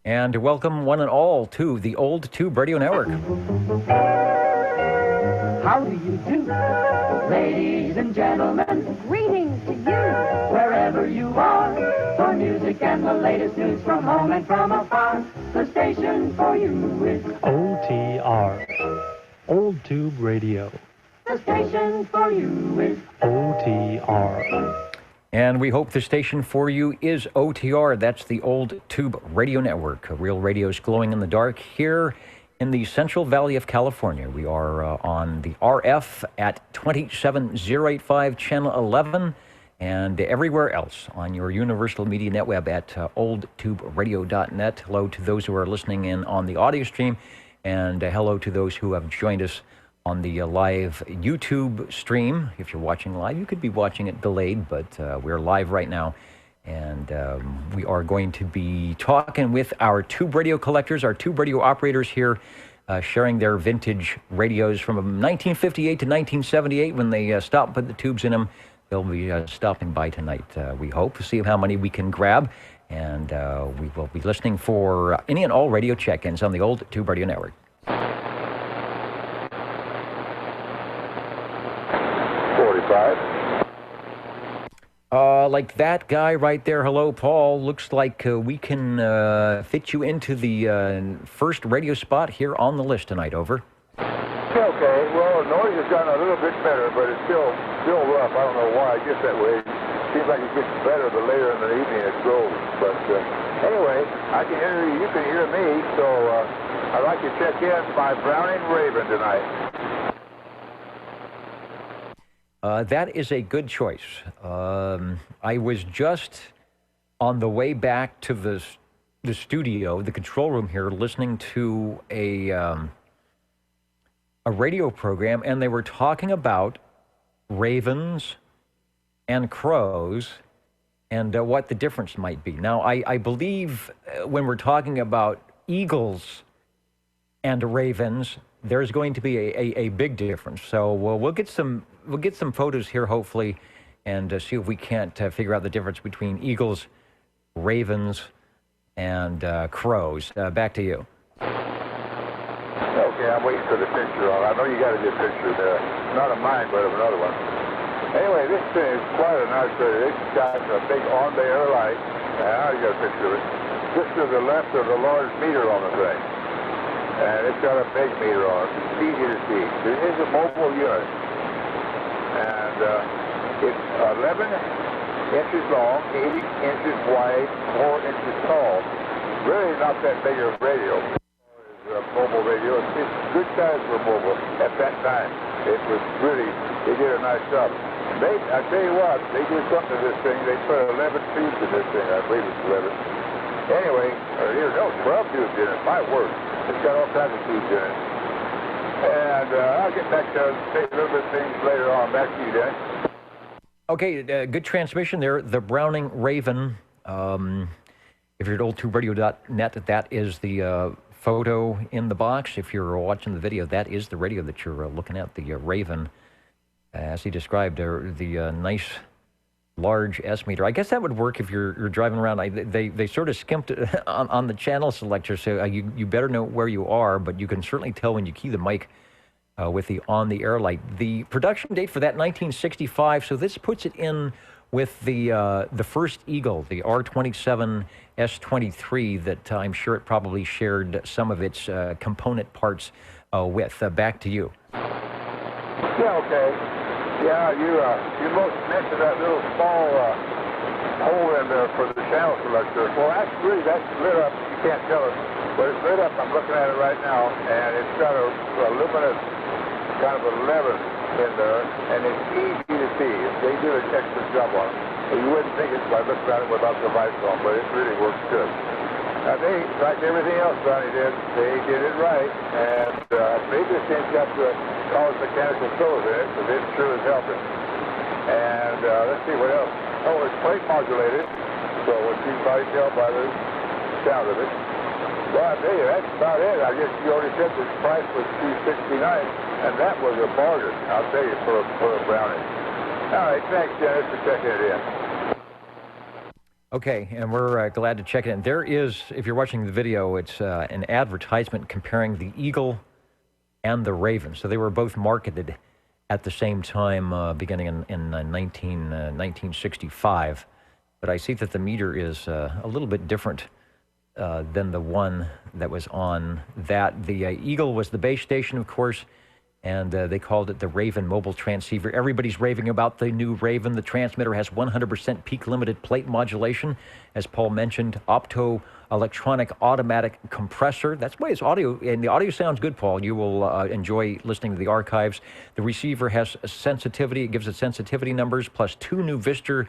And welcome one and all to the Old Tube Radio Network. How do you do, ladies and gentlemen? Greetings to you. Wherever you are, for music and the latest news from home and from afar, the station for you is OTR, Old Tube Radio. the station for you is OTR. And we hope the station for you is OTR. That's the Old Tube Radio Network. Real radio's glowing in the dark here in the Central Valley of California. We are on the RF at 27085 Channel 11 and everywhere else on your Universal Media Netweb at oldtuberadio.net. Hello to those who are listening in on the audio stream, and hello to those who have joined us on the live YouTube stream. If you're watching live, you could be watching it delayed, but we're live right now. And we are going to be talking with our tube radio collectors, our tube radio operators here, sharing their vintage radios from 1958 to 1978 when they stopped putting the tubes in them. They'll be stopping by tonight, we hope, to see how many we can grab. And we will be listening for any and all radio check-ins on the Old Tube Radio Network. Like that guy right there. Hello, Paul. Looks like we can fit you into the first radio spot here on the list tonight. Over. Okay. Well, the noise has gotten a little bit better, but it's still rough. I don't know why. I guess that way. Seems like it gets better the later in the evening it grows. But anyway, I can hear you. You can hear me. So I'd like to check in my Browning Raven tonight. That is a good choice. I was just on the way back to the studio, the control room here, listening to a radio program, and they were talking about ravens and crows and what the difference might be. Now, I believe when we're talking about eagles and ravens, there's going to be a big difference. So we'll get some photos here, hopefully, and see if we can't figure out the difference between eagles, ravens, and crows. Back to you. Okay, I'm waiting for the picture on. I know you got a good picture there. Not of mine, but of another one. Anyway, this thing is quite a nice radio. It's got a big on-the-air light. Now you got a picture of it. Just to the left of the large meter on the thing. And it's got a big meter on it. It's easy to see. It is a mobile unit. And it's 11 inches long, 80 inches wide, 4 inches tall. Really not that big of a radio. It's a mobile radio. It's good size for mobile at that time. It was really, they did a nice job. I tell you what, they did something to this thing. They put 11 tubes in this thing. I believe it's 11. Anyway, here's 12 tubes in it. My word. It's got all kinds of tubes in it. And I'll get back to say a little bit of things later on. Back to you, Dan. Okay, good transmission there. The Browning Raven. If you're at oldtuberadio.net, that is the photo in the box. If you're watching the video, that is the radio that you're looking at, the Raven. As he described, the nice large S meter. I guess that would work if you're driving around. They sort of skimped on the channel selector, so you better know where you are, but you can certainly tell when you key the mic with the on-the-air light. The production date for that, 1965, so this puts it in with the first Eagle, the R27 S23, that I'm sure it probably shared some of its component parts with. Back to you. Yeah, okay. Yeah, you most mentioned that little small hole in there for the channel selector. Well, actually, that's lit up. You can't tell it, but it's lit up. I'm looking at it right now, and it's got a luminous kind of a lever in there, and it's easy to see. They do an excellent job on it. You wouldn't think it by looking at it without the lights on, but it really works good. Now, they, like everything else Donnie did, they did it right, and maybe this thing's got the college mechanical tools in it, because it sure is helping. And let's see what else. Oh, it's plate modulated, so what you can probably tell by the sound of it. Well, I tell you, that's about it. I guess you already said the price was $269, and that was a bargain, I'll tell you, for a Browning. All right, thanks, Dennis, for checking it in. Okay, and we're glad to check it in. There is, if you're watching the video, it's an advertisement comparing the Eagle and the Raven. So they were both marketed at the same time, beginning in 1965. But I see that the meter is a little bit different than the one that was on that. The Eagle was the base station, of course, and they called it the Raven mobile transceiver. Everybody's raving about the new Raven. The transmitter has 100% peak limited plate modulation, as Paul mentioned, optoelectronic automatic compressor. That's why it's audio, and the audio sounds good, Paul. You will enjoy listening to the archives. The receiver has sensitivity. It gives it sensitivity numbers, plus 2 new Vister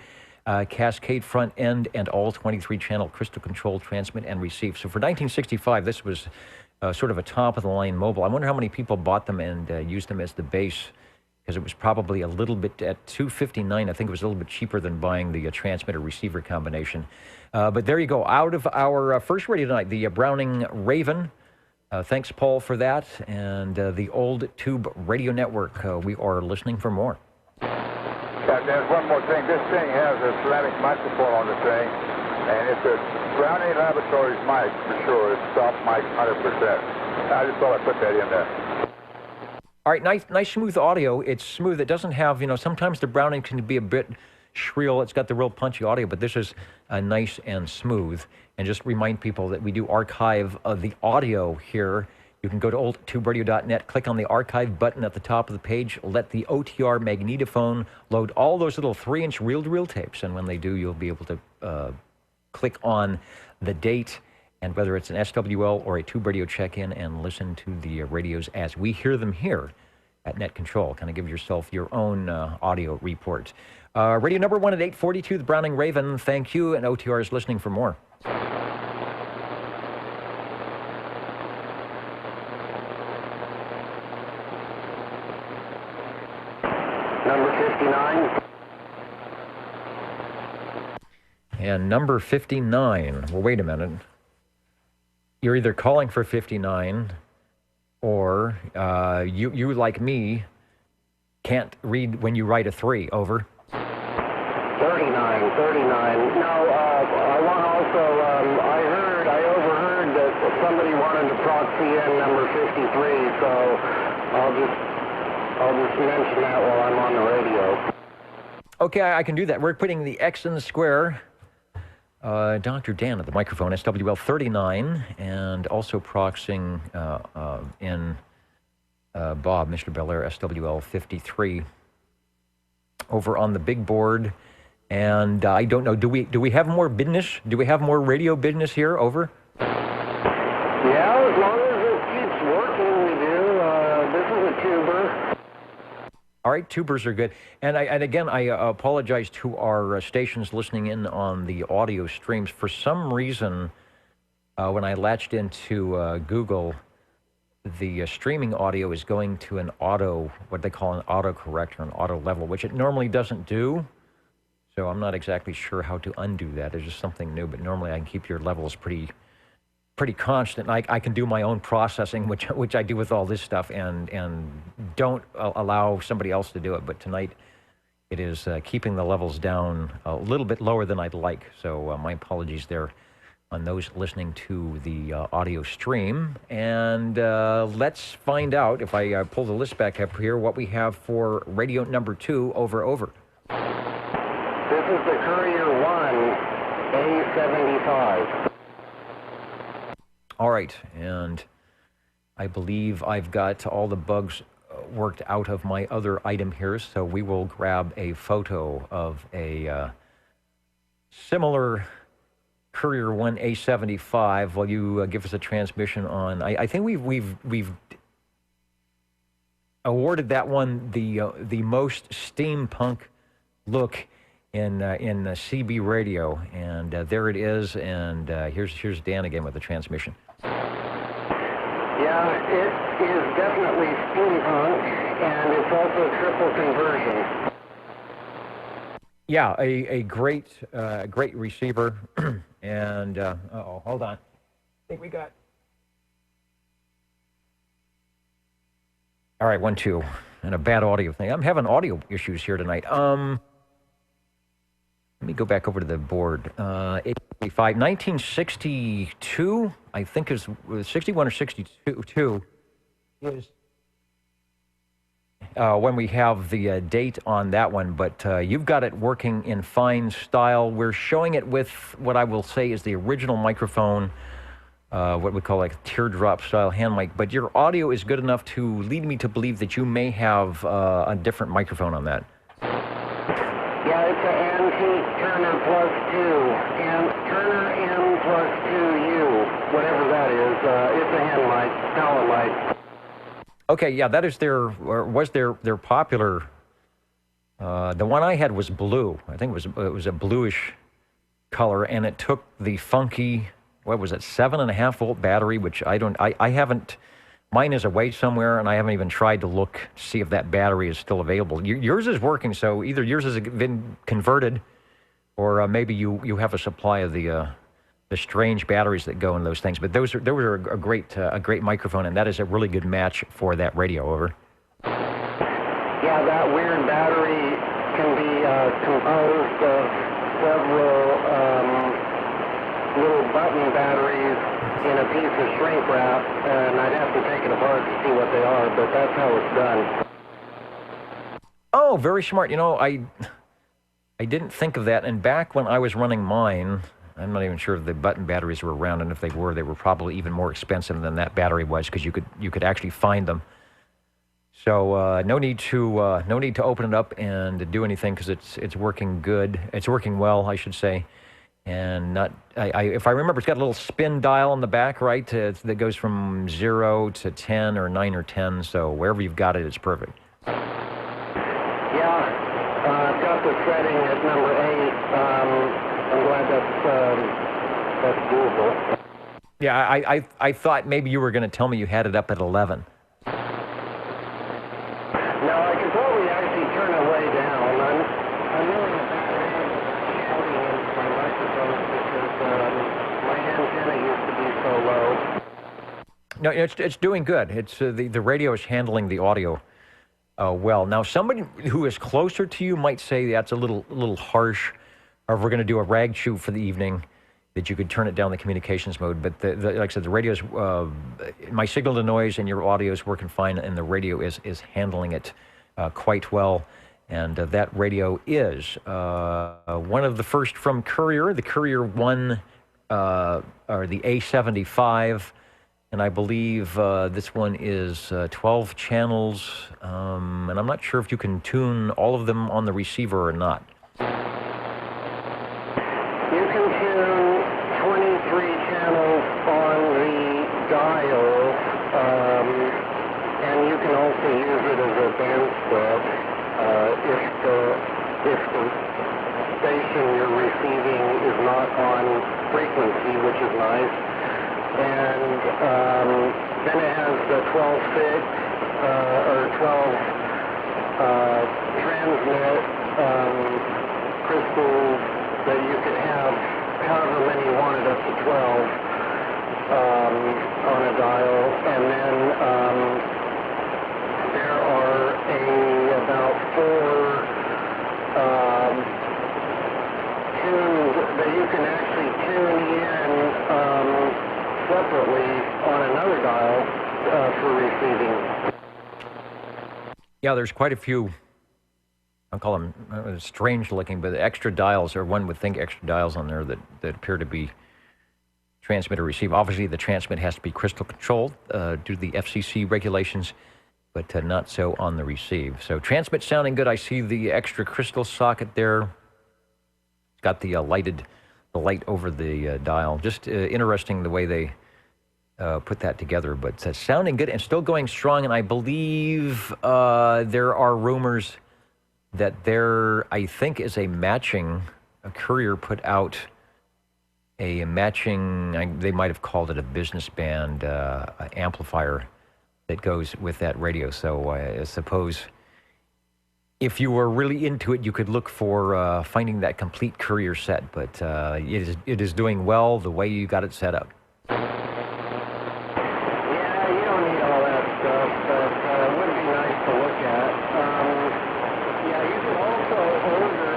Cascade front end and all 23-channel crystal control transmit and receive. So for 1965, this was sort of a top-of-the-line mobile. I wonder how many people bought them and used them as the base, because it was probably a little bit at $259. I think it was a little bit cheaper than buying the transmitter-receiver combination. But there you go. Out of our first radio tonight, the Browning Raven. Thanks, Paul, for that. And the Old Tube Radio Network. We are listening for more. Yeah, there's one more thing. This thing has a ceramic microphone on the thing, and it's a Browning Laboratories mic for sure. It's soft mic 100%. I just thought I'd put that in there. All right, nice smooth audio. It's smooth. It doesn't have, sometimes the Browning can be a bit shrill. It's got the real punchy audio, but this is nice and smooth. And just remind people that we do archive the audio here. You can go to oldtuberadio.net, click on the archive button at the top of the page, let the OTR magnetophone load all those little 3-inch reel-to-reel tapes. And when they do, you'll be able to click on the date and whether it's an SWL or a Tube Radio check-in and listen to the radios as we hear them here at Net Control. Kind of give yourself your own audio report. Radio number 1 at 842, the Browning Raven. Thank you, and OTR is listening for more. Number 59. And number 59. Well, wait a minute. You're either calling for 59 or you like me, can't read when you write a 3. Over. 39. No, I want also, I overheard that somebody wanted to proxy in number 53, so I'll just mention that while I'm on the radio. Okay, I can do that. We're putting the X in the square. Dr. Dan at the microphone, SWL 39, and also proxying in Bob, Mr. Belair, SWL 53, over on the big board. And I don't know, do we have more business? Do we have more radio business here? Over. Yeah, as long as it keeps working, we do. This is a tuber. All right, tubers are good. And again, I apologize to our stations listening in on the audio streams. For some reason, when I latched into Google, the streaming audio is going to an auto, what they call an autocorrect or an auto level, which it normally doesn't do. So I'm not exactly sure how to undo that. It's just something new, but normally I can keep your levels pretty constant. I can do my own processing, which I do with all this stuff, and don't allow somebody else to do it. But tonight, it is keeping the levels down a little bit lower than I'd like. So my apologies there on those listening to the audio stream. And let's find out, if I pull the list back up here, what we have for radio number 2, over. This is the Courier 1 A75. All right, and I believe I've got all the bugs worked out of my other item here, so we will grab a photo of a similar Courier 1A75 while you give us a transmission on. I think we've awarded that one the most steampunk look in CB radio, and there it is. And here's Dan again with the transmission. Yeah, it is definitely steampunk, and it's also triple conversion. Yeah, a great receiver. And hold on. I think we got. All right, 1, 2, and a bad audio thing. I'm having audio issues here tonight. Let me go back over to the board. 845, 1962, I think is 61 or 62 is when we have the date on that one, but you've got it working in fine style. We're showing it with what I will say is the original microphone, what we call like a teardrop style hand mic, but your audio is good enough to lead me to believe that you may have a different microphone on that. Yeah, it's an Antique Turner Plus 2, and Turner M Plus 2U, whatever that is. It's a hand mic, power mic. Okay, yeah, that is or was their popular. The one I had was blue. I think it was a bluish color, and it took the funky, what was it, 7.5 volt battery, which I haven't. Mine is away somewhere, and I haven't even tried to look to see if that battery is still available. Yours is working, so either yours has been converted, or maybe you have a supply of the strange batteries that go in those things. But those were a great microphone, and that is a really good match for that radio. Over. Yeah, that weird battery can be composed of several little button batteries in a piece of shrink wrap, and I'd have to take it apart to see what they are, but that's how it's done. Oh, very smart. I didn't think of that. And back when I was running mine, I'm not even sure if the button batteries were around, and if they were probably even more expensive than that battery was, because you could actually find them. So no need to open it up and do anything, because it's working good. It's working well, I should say. And if I remember, it's got a little spin dial on the back, right? That goes from 0 to 10 or 9 or 10. So wherever you've got it, it's perfect. Yeah, I've got the setting at number 8. I'm glad that's doable. Yeah, I thought maybe you were going to tell me you had it up at 11. No, I can probably actually turn it way down. I'm really a bad shouting into my microphone because my antenna used to be so low. No, it's doing good. It's the radio is handling the audio well. Now, somebody who is closer to you might say that's a little harsh, or if we're going to do a rag chew for the evening, that you could turn it down the communications mode. But like I said, the radio's my signal to noise and your audio is working fine, and the radio is handling it quite well. And that radio is one of the first from Courier, the Courier 1 or the A75. And I believe this one is 12 channels, and I'm not sure if you can tune all of them on the receiver or not. You can tune 23 channels on the dial, and you can also use it as a band spread if the station you're receiving is not on frequency, which is nice. And then it has the 12-fit or 12 transmit crystals that you could have however many you wanted, up to 12 on a dial. And then there are about 4 tunes that you can actually tune in separately on another dial for receiving. Yeah, there's quite a few, I'll call them strange looking, but extra dials, or one would think extra dials on there that appear to be transmit or receive. Obviously, the transmit has to be crystal controlled due to the FCC regulations, but not so on the receive. So transmit sounding good. I see the extra crystal socket there. It's got the light over the dial. Just interesting the way they put that together, but sounding good and still going strong. And I believe there are rumors that there, I think, is a Courier put out a matching, they might have called it a business band amplifier that goes with that radio. So I suppose if you were really into it, you could look for finding that complete Courier set, but it is doing well the way you got it set up. Yeah, you don't need all that stuff, but it would be nice to look at. Yeah, you can also order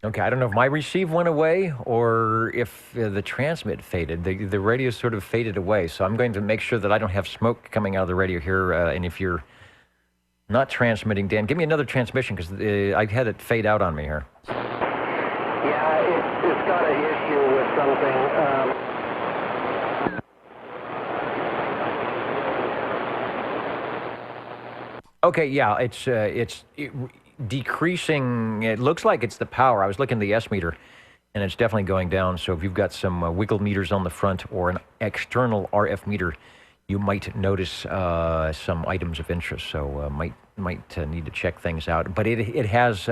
Okay, I don't know if my receive went away or if the transmit faded. The radio sort of faded away, so I'm going to make sure that I don't have smoke coming out of the radio here. And if you're not transmitting, Dan, give me another transmission because I had it fade out on me here. Yeah, it's got an issue with something. Okay, yeah, it's decreasing. It looks like it's the power. I was looking at the S meter, and it's definitely going down. So if you've got some wiggle meters on the front or an external RF meter, you might notice some items of interest. So might need to check things out. But it has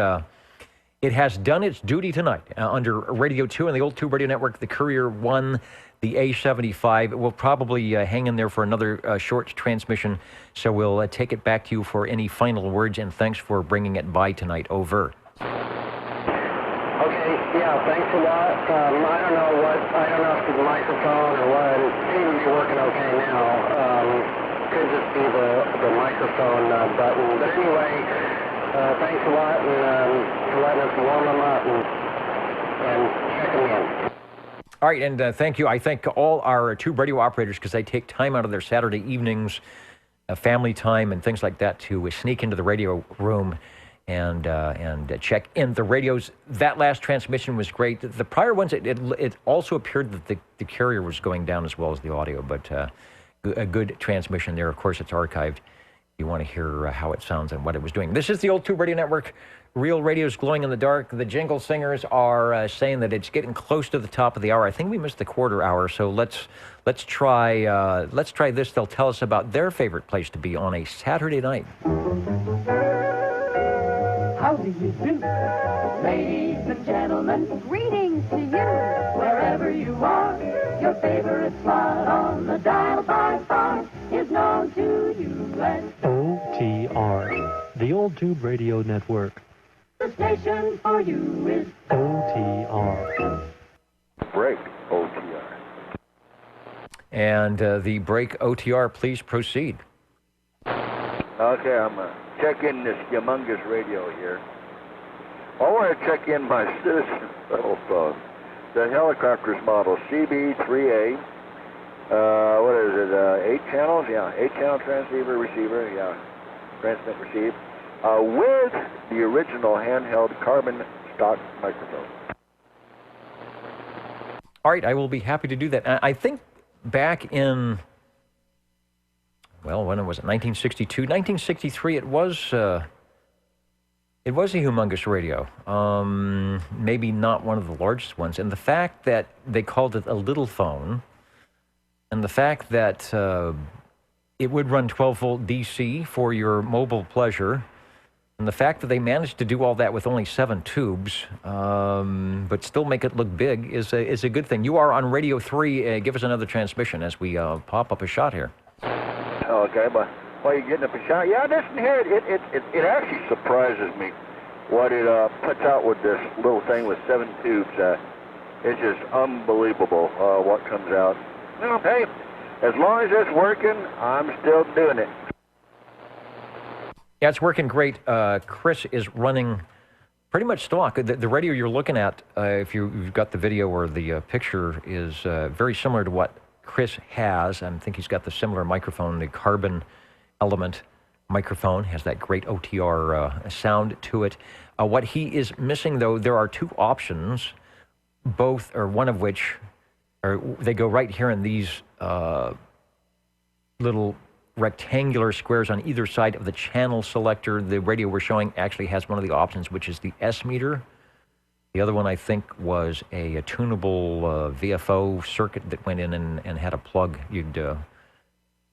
done its duty tonight under Radio 2 and the Old Tube Radio Network. The Courier 1, the A75. It will probably hang in there for another short transmission. So we'll take it back to you for any final words, and thanks for bringing it by tonight. Over. Okay, yeah, thanks a lot. I don't know if it's the microphone or what. It seems to be working okay now. Could just be the microphone button. But anyway, thanks a lot for letting us warm them up and check them in. All right, and thank you. I thank all our tube radio operators because they take time out of their Saturday evenings, family time, and things like that to sneak into the radio room and check in the radios. That last transmission was great. The prior ones, it also appeared that the carrier was going down as well as the audio, but a good transmission there. Of course, it's archived. You want to hear how it sounds and what it was doing. This is the Old Tube Radio Network. Real Radio's glowing in the dark. The Jingle Singers are saying that it's getting close to the top of the hour. I think we missed the quarter hour, so let's try this. They'll tell us about their favorite place to be on a Saturday night. How do you do? Ladies and gentlemen, greetings to you. Wherever you are, your favorite slot on the dial by far is known to you as OTR, the Old Tube Radio Network. the station for you is OTR. Break OTR. And the break OTR, please proceed. Okay, I'm checking this humongous radio here. I want to check in my citizen cell phone. The helicopter's model CB3A. What is it? 8 channels? Yeah, 8 channel transceiver, receiver. Yeah, transmit, receive. With the original handheld carbon stock microphone. All right, I will be happy to do that. I think back in, well, when was it? 1962, 1963. It was a humongous radio. Maybe not one of the largest ones. And the fact that they called it a little phone, and the fact that it would run 12-volt DC for your mobile pleasure, and the fact that they managed to do all that with only 7 tubes, but still make it look big, is a good thing. You are on Radio 3. Give us another transmission as we pop up a shot here. Okay, but while you're getting up a shot, yeah, listen here, it actually surprises me what it puts out with this little thing with 7 tubes. It's just unbelievable what comes out. Well, hey, as long as it's working, I'm still doing it. Yeah, it's working great. Chris is running pretty much stock. The radio you're looking at, if you've got the video or the picture, is very similar to what Chris has. I think he's got the similar microphone, the carbon element microphone, has that great OTR sound to it. What he is missing, though, there are 2 options, both, or one of which, they go right here in these little rectangular squares on either side of the channel selector. The radio we're showing actually has one of the options, which is the S meter. The other one, I think, was a tunable VFO circuit that went in and had a plug. You'd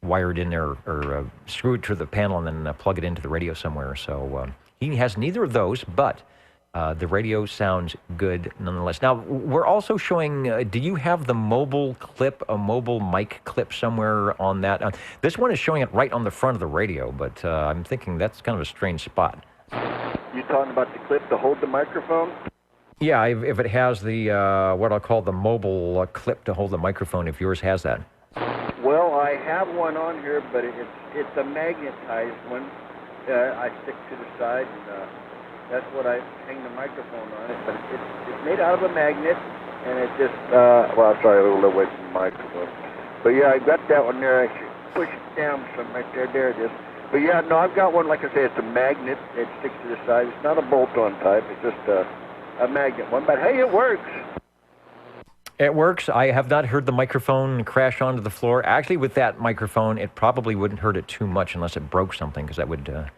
wire it in there or screw it to the panel and then plug it into the radio somewhere. So he has neither of those, but the radio sounds good nonetheless. Now, we're also showing, do you have the mobile clip, a mobile mic clip somewhere on that? This one is showing it right on the front of the radio, but I'm thinking that's kind of a strange spot. You talking about the clip to hold the microphone? Yeah, if it has the, what I'll call the mobile clip to hold the microphone, if yours has that. Well, I have one on here, but it's a magnetized one. I stick to the side and That's what I hang the microphone on it, but it's made out of a magnet, and it just, well, sorry, a little away from the microphone. But yeah, I got that one there. I should push it down some right there. There it is. But yeah, no, I've got one, like I say, it's a magnet. It sticks to the side. It's not a bolt-on type. It's just a magnet one. But hey, it works. It works. I have not heard the microphone crash onto the floor. Actually, with that microphone, it probably wouldn't hurt it too much unless it broke something, because that would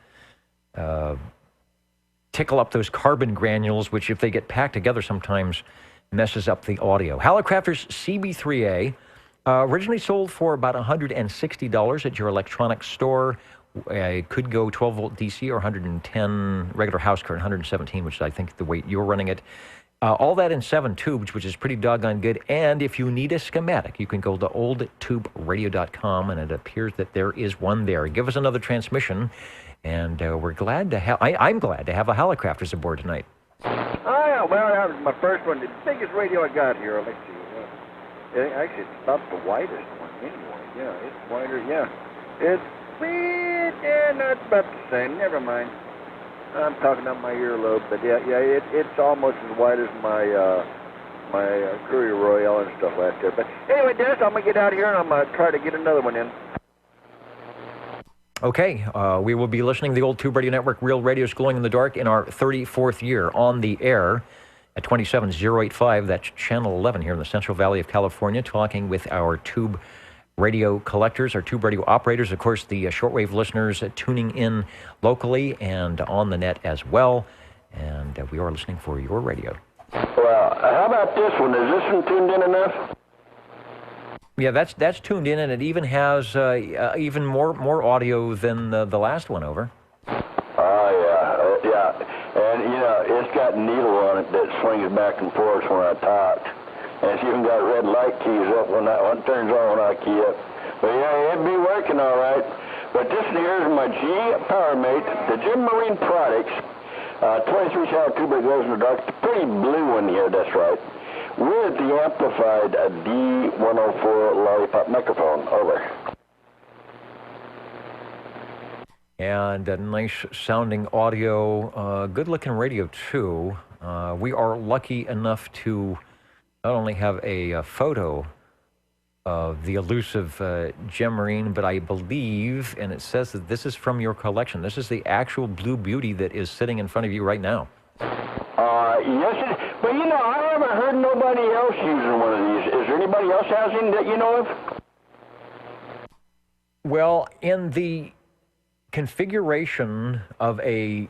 tickle up those carbon granules, which, if they get packed together, sometimes messes up the audio. Hallicrafters CB3A, originally sold for about $160 at your electronics store. It could go 12-volt DC or 110 regular house current, 117, which is, I think, the weight you're running it. All that in 7 tubes, which is pretty doggone good. And if you need a schematic, you can go to oldtuberadio.com, and it appears that there is one there. Give us another transmission, and we're glad to have. I'm glad to have a Hallicrafters aboard tonight. Oh, yeah, well, that was my first one. The biggest radio I got here. Let's see. Actually, it's about the widest one anyway. Yeah, it's wider. Yeah, it's no, it's about the same. Never mind. I'm talking about my earlobe, but yeah, it's almost as wide as my Courier Royale and stuff like that. But anyway, Dennis, I'm gonna get out of here and I'm gonna try to get another one in. Okay, we will be listening to the Old Tube Radio Network, Real Radio's Glowing in the Dark, in our 34th year on the air at 27085. That's Channel 11 here in the Central Valley of California, talking with our tube radio collectors, our tube radio operators, of course, the shortwave listeners tuning in locally and on the net as well. And we are listening for your radio. Well, how about this one? Is this one tuned in enough? Yeah, that's tuned in, and it even has even more audio than the last one over. Oh, yeah. And, you know, it's got a needle on it that swings back and forth when I talk. And it's even got red light keys up when it turns on when I key up. But yeah, it'd be working all right. But this here is my G PowerMate, the Gem Marine Products, 23 channel tube that glows in the dark. It's a pretty blue one here, that's right. With the amplified D104 lollipop microphone. Over. And a nice sounding audio, good looking radio too. We are lucky enough to not only have a photo of the elusive Gem Marine, but I believe, and it says that this is from your collection. This is the actual Blue Beauty that is sitting in front of you right now. Yes, but you know, I haven't heard nobody else using one of these. Is there anybody else has any that you know of? Well, in the configuration of a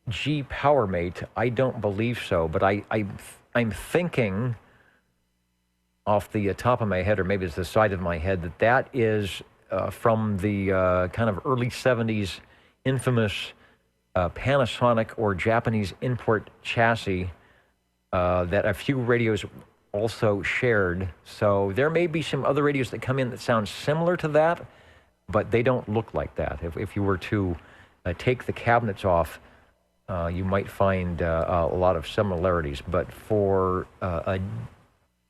G PowerMate, I don't believe so, but I'm thinking off the top of my head, or maybe it's the side of my head, that is from the kind of early 70s infamous Panasonic or Japanese import chassis that a few radios also shared. So there may be some other radios that come in that sound similar to that, but they don't look like that. If you were to take the cabinets off, you might find a lot of similarities. But for a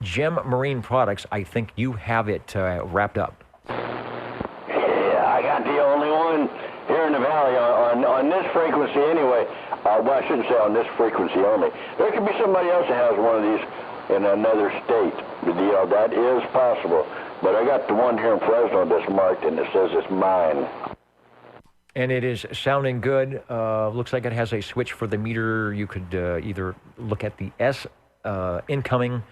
Gem Marine Products, I think you have it wrapped up. Yeah, I got the only one here in the valley on this frequency anyway. Well, I shouldn't say on this frequency only. There could be somebody else that has one of these in another state. You know, that is possible. But I got the one here in Fresno that's marked, and it says it's mine. And it is sounding good. Looks like it has a switch for the meter. You could either look at the S incoming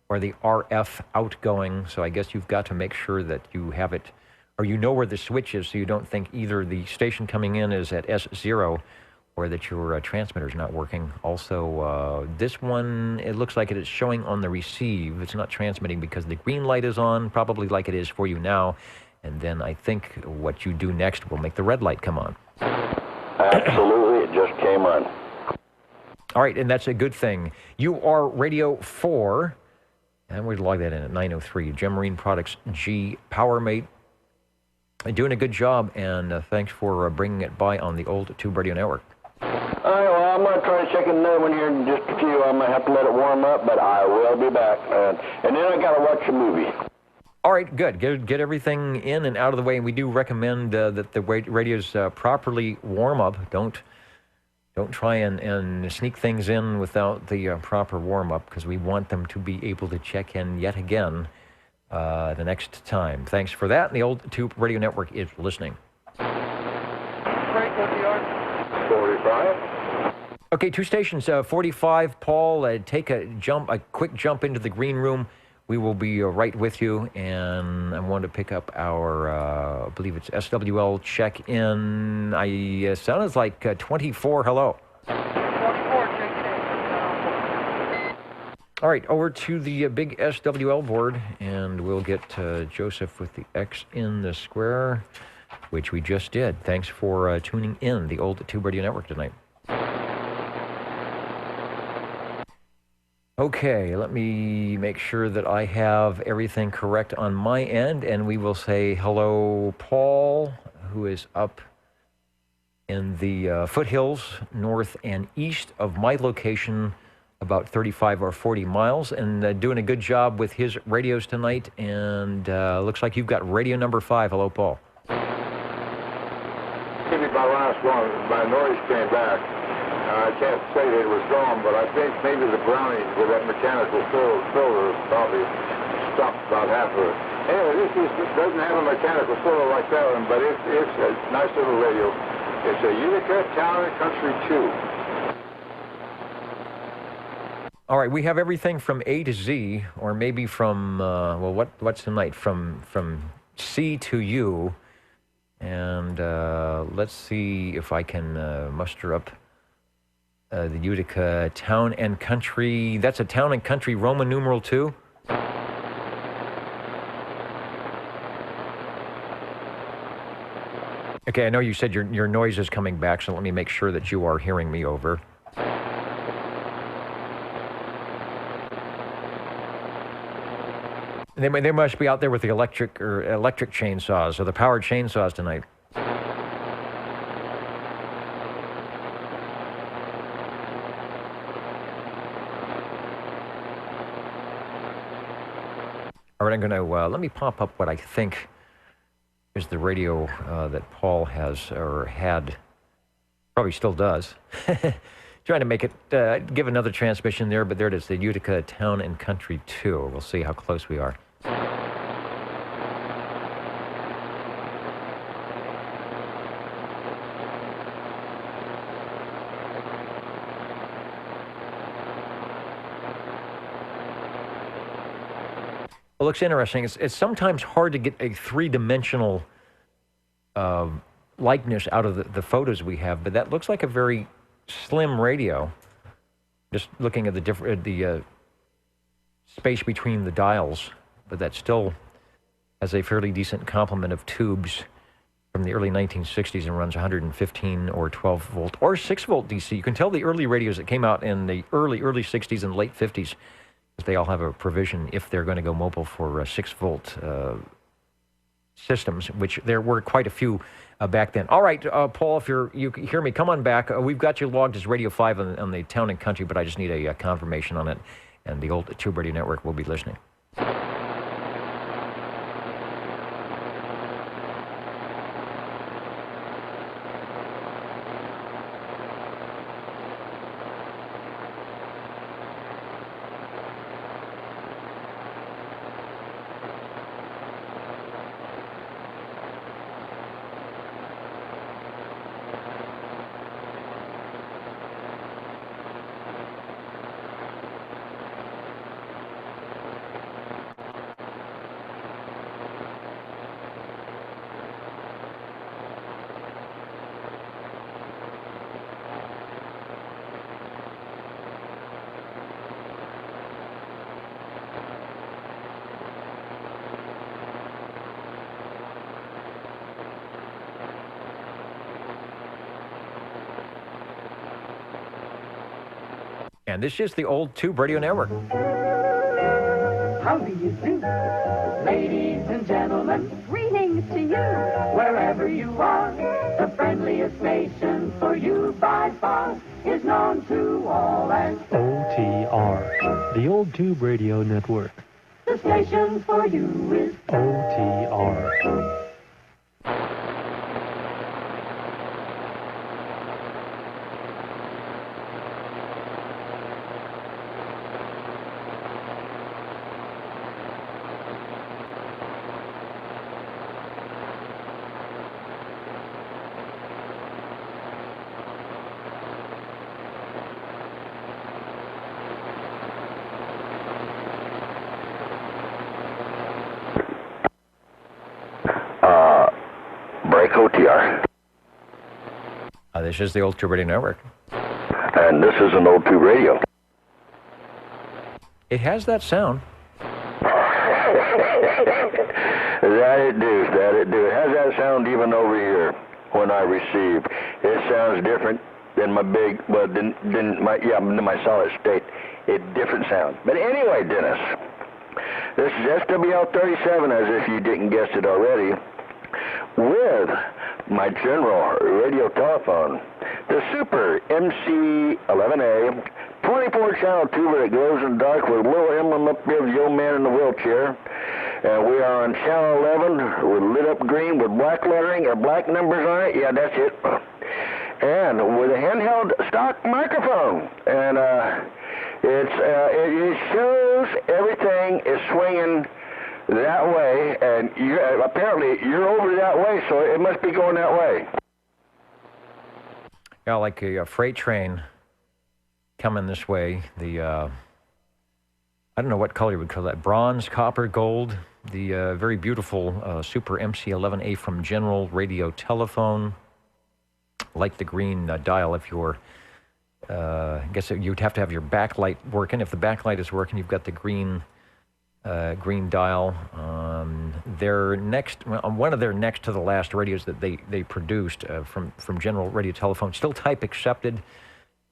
or the RF outgoing. So I guess you've got to make sure that you have it, or you know where the switch is, so you don't think either the station coming in is at S0 or that your transmitter is not working. Also, this one, it looks like it is showing on the receive. It's not transmitting because the green light is on, probably like it is for you now. And then I think what you do next will make the red light come on. Absolutely, it just came on. All right, and that's a good thing. You are Radio 4, and we'd log that in at 903. Gem Marine Products G PowerMate. Doing a good job, and thanks for bringing it by on the Old Tube Radio Network. All right, well, I'm going to try to check another one here in just a few. I'm going to have to let it warm up, but I will be back. And then I got to watch a movie. All right, good. Get everything in and out of the way. And we do recommend that the radios properly warm up. Don't Don't try and sneak things in without the proper warm-up, because we want them to be able to check in yet again the next time. Thanks for that. And the Old Tube Radio Network is listening. Frank, OTR. 45. Okay, 2 stations, 45. Paul, take a quick jump into the green room. We will be right with you, and I want to pick up our, I believe it's SWL check-in. Sounds like 24. Hello. 24, check in. All right, over to the big SWL board, and we'll get Joseph with the X in the square, which we just did. Thanks for tuning in the Old Tube Radio Network tonight. Okay, let me make sure that I have everything correct on my end, and we will say hello, Paul, who is up in the foothills north and east of my location, about 35 or 40 miles, and doing a good job with his radios tonight. And looks like you've got radio number 5. Hello, Paul. Maybe my last one, my noise came back. I can't say that it was gone, but I think maybe the Browning with that mechanical filter probably stopped about half of it. Anyway, this doesn't have a mechanical filter like that one, but it's a nice little radio. It's a Utica Town and Country 2. All right, we have everything from A to Z, or maybe from what's tonight? From C to U, and let's see if I can muster up the Utica Town and Country. That's a Town and Country Roman numeral 2. Okay, I know you said your noise is coming back, so let me make sure that you are hearing me over. They must be out there with the electric chainsaws or the powered chainsaws tonight. All right, I'm going to let me pop up what I think is the radio that Paul has or had, probably still does. Trying to make it, give another transmission there, but there it is, the Utica Town and Country 2. We'll see how close we are. It looks interesting. It's sometimes hard to get a three-dimensional likeness out of the photos we have, but that looks like a very slim radio. Just looking at the space between the dials, but that still has a fairly decent complement of tubes from the early 1960s and runs 115 or 12 volt or 6 volt DC. You can tell the early radios that came out in the early 60s and late 50s. They all have a provision if they're going to go mobile for 6 volt systems, which there were quite a few back then. All right, Paul, if you can hear me, come on back. We've got you logged as Radio 5 on the Town and Country, but I just need a confirmation on it, and the Old Tube Radio Network will be listening. And this is the Old Tube Radio Network. How do you do? Ladies and gentlemen, greetings to you. Wherever you are, the friendliest station for you by far is known to all as OTR, the Old Tube Radio Network. the station for you is OTR. OTR. This is the Old Tube Radio Network. And this is an Old Tube Radio. It has that sound. That it do. It has that sound even over here when I receive. It sounds different than my my solid state. It's different sound. But anyway, Dennis, this is SWL37, as if you didn't guess it already, with my general radio telephone, the Super MC11A, 24-channel tuber that glows in the dark with a little emblem up there of the old man in the wheelchair. And we are on channel 11 with lit up green with black lettering or black numbers on it. Yeah, that's it. And with a handheld stock microphone. And it shows everything is swinging that way. And apparently you're over that way, so it must be going that way. Yeah, like a freight train coming this way. The I don't know what color you would call that. Bronze, copper, gold. The very beautiful Super MC11A from General Radio Telephone. Like the green dial if you're, I guess you'd have to have your backlight working. If the backlight is working, you've got the green dial. They're next, one of their next to the last radios that they produced from General Radio Telephone. Still type accepted.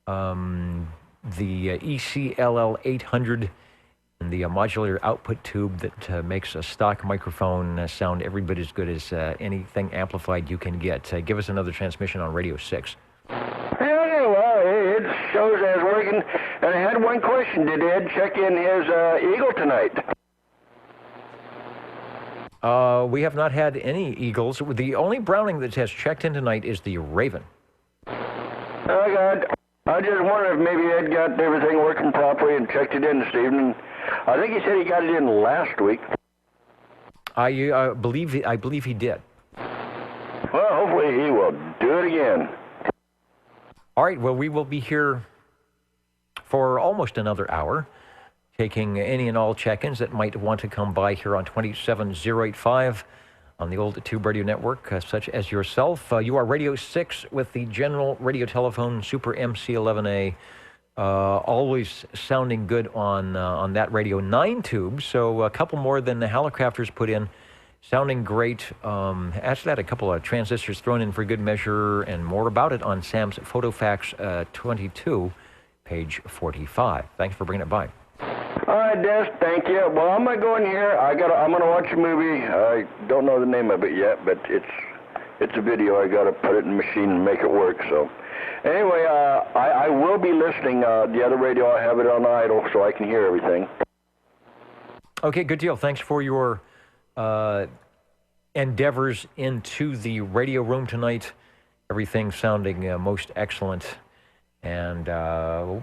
The ECLL 800 and the modular output tube that makes a stock microphone sound every bit as good as anything amplified you can get. Give us another transmission on Radio 6. Yeah, well, it shows as working. And I had one question. Did Ed check in his Eagle tonight? We have not had any Eagles. The only Browning that has checked in tonight is the Raven. Oh, God. I just wondered if maybe Ed got everything working properly and checked it in this evening. I think he said he got it in last week. I believe he did. Well, hopefully he will do it again. All right. Well, we will be here for almost another hour, taking any and all check-ins that might want to come by here on 27085 on the Old Tube Radio Network, such as yourself. You are Radio 6 with the General Radio Telephone Super MC11A. Always sounding good on that radio. 9 tubes, so a couple more than the Hallicrafters put in. Sounding great. After that, a couple of transistors thrown in for good measure, and more about it on Sam's PhotoFax 22, page 45. Thanks for bringing it by. All right, Des, thank you. Well, I'm gonna go in here. I'm gonna watch a movie. I don't know the name of it yet, but it's a video. I gotta put it in the machine and make it work. So, anyway, I will be listening. The other radio, I have it on idle, so I can hear everything. Okay, good deal. Thanks for your endeavors into the radio room tonight. Everything sounding most excellent. And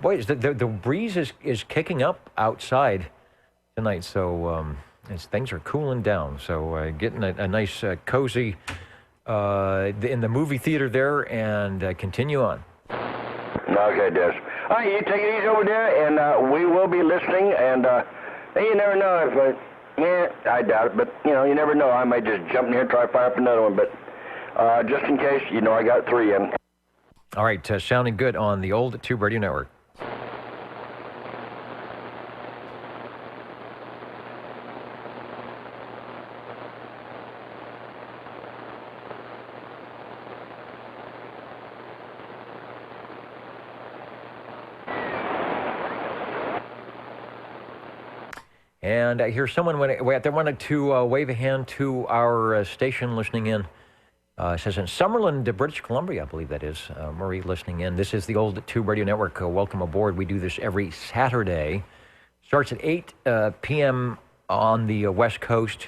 boy, the breeze is kicking up outside tonight, so as things are cooling down. So getting a nice cozy in the movie theater there, and continue on. Okay, Des. All right, you take it easy over there, and we will be listening. And you never know if I doubt it, but you never know. I might just jump in here and try to fire up another one. But just in case, I got 3 in. All right, sounding good on the Old Tube Radio Network. And I hear someone they wanted to wave a hand to our station listening in. It says in Summerland, British Columbia, I believe that is. Murray listening in. This is the Old Tube Radio Network. Welcome aboard. We do this every Saturday. Starts at 8 p.m. on the West Coast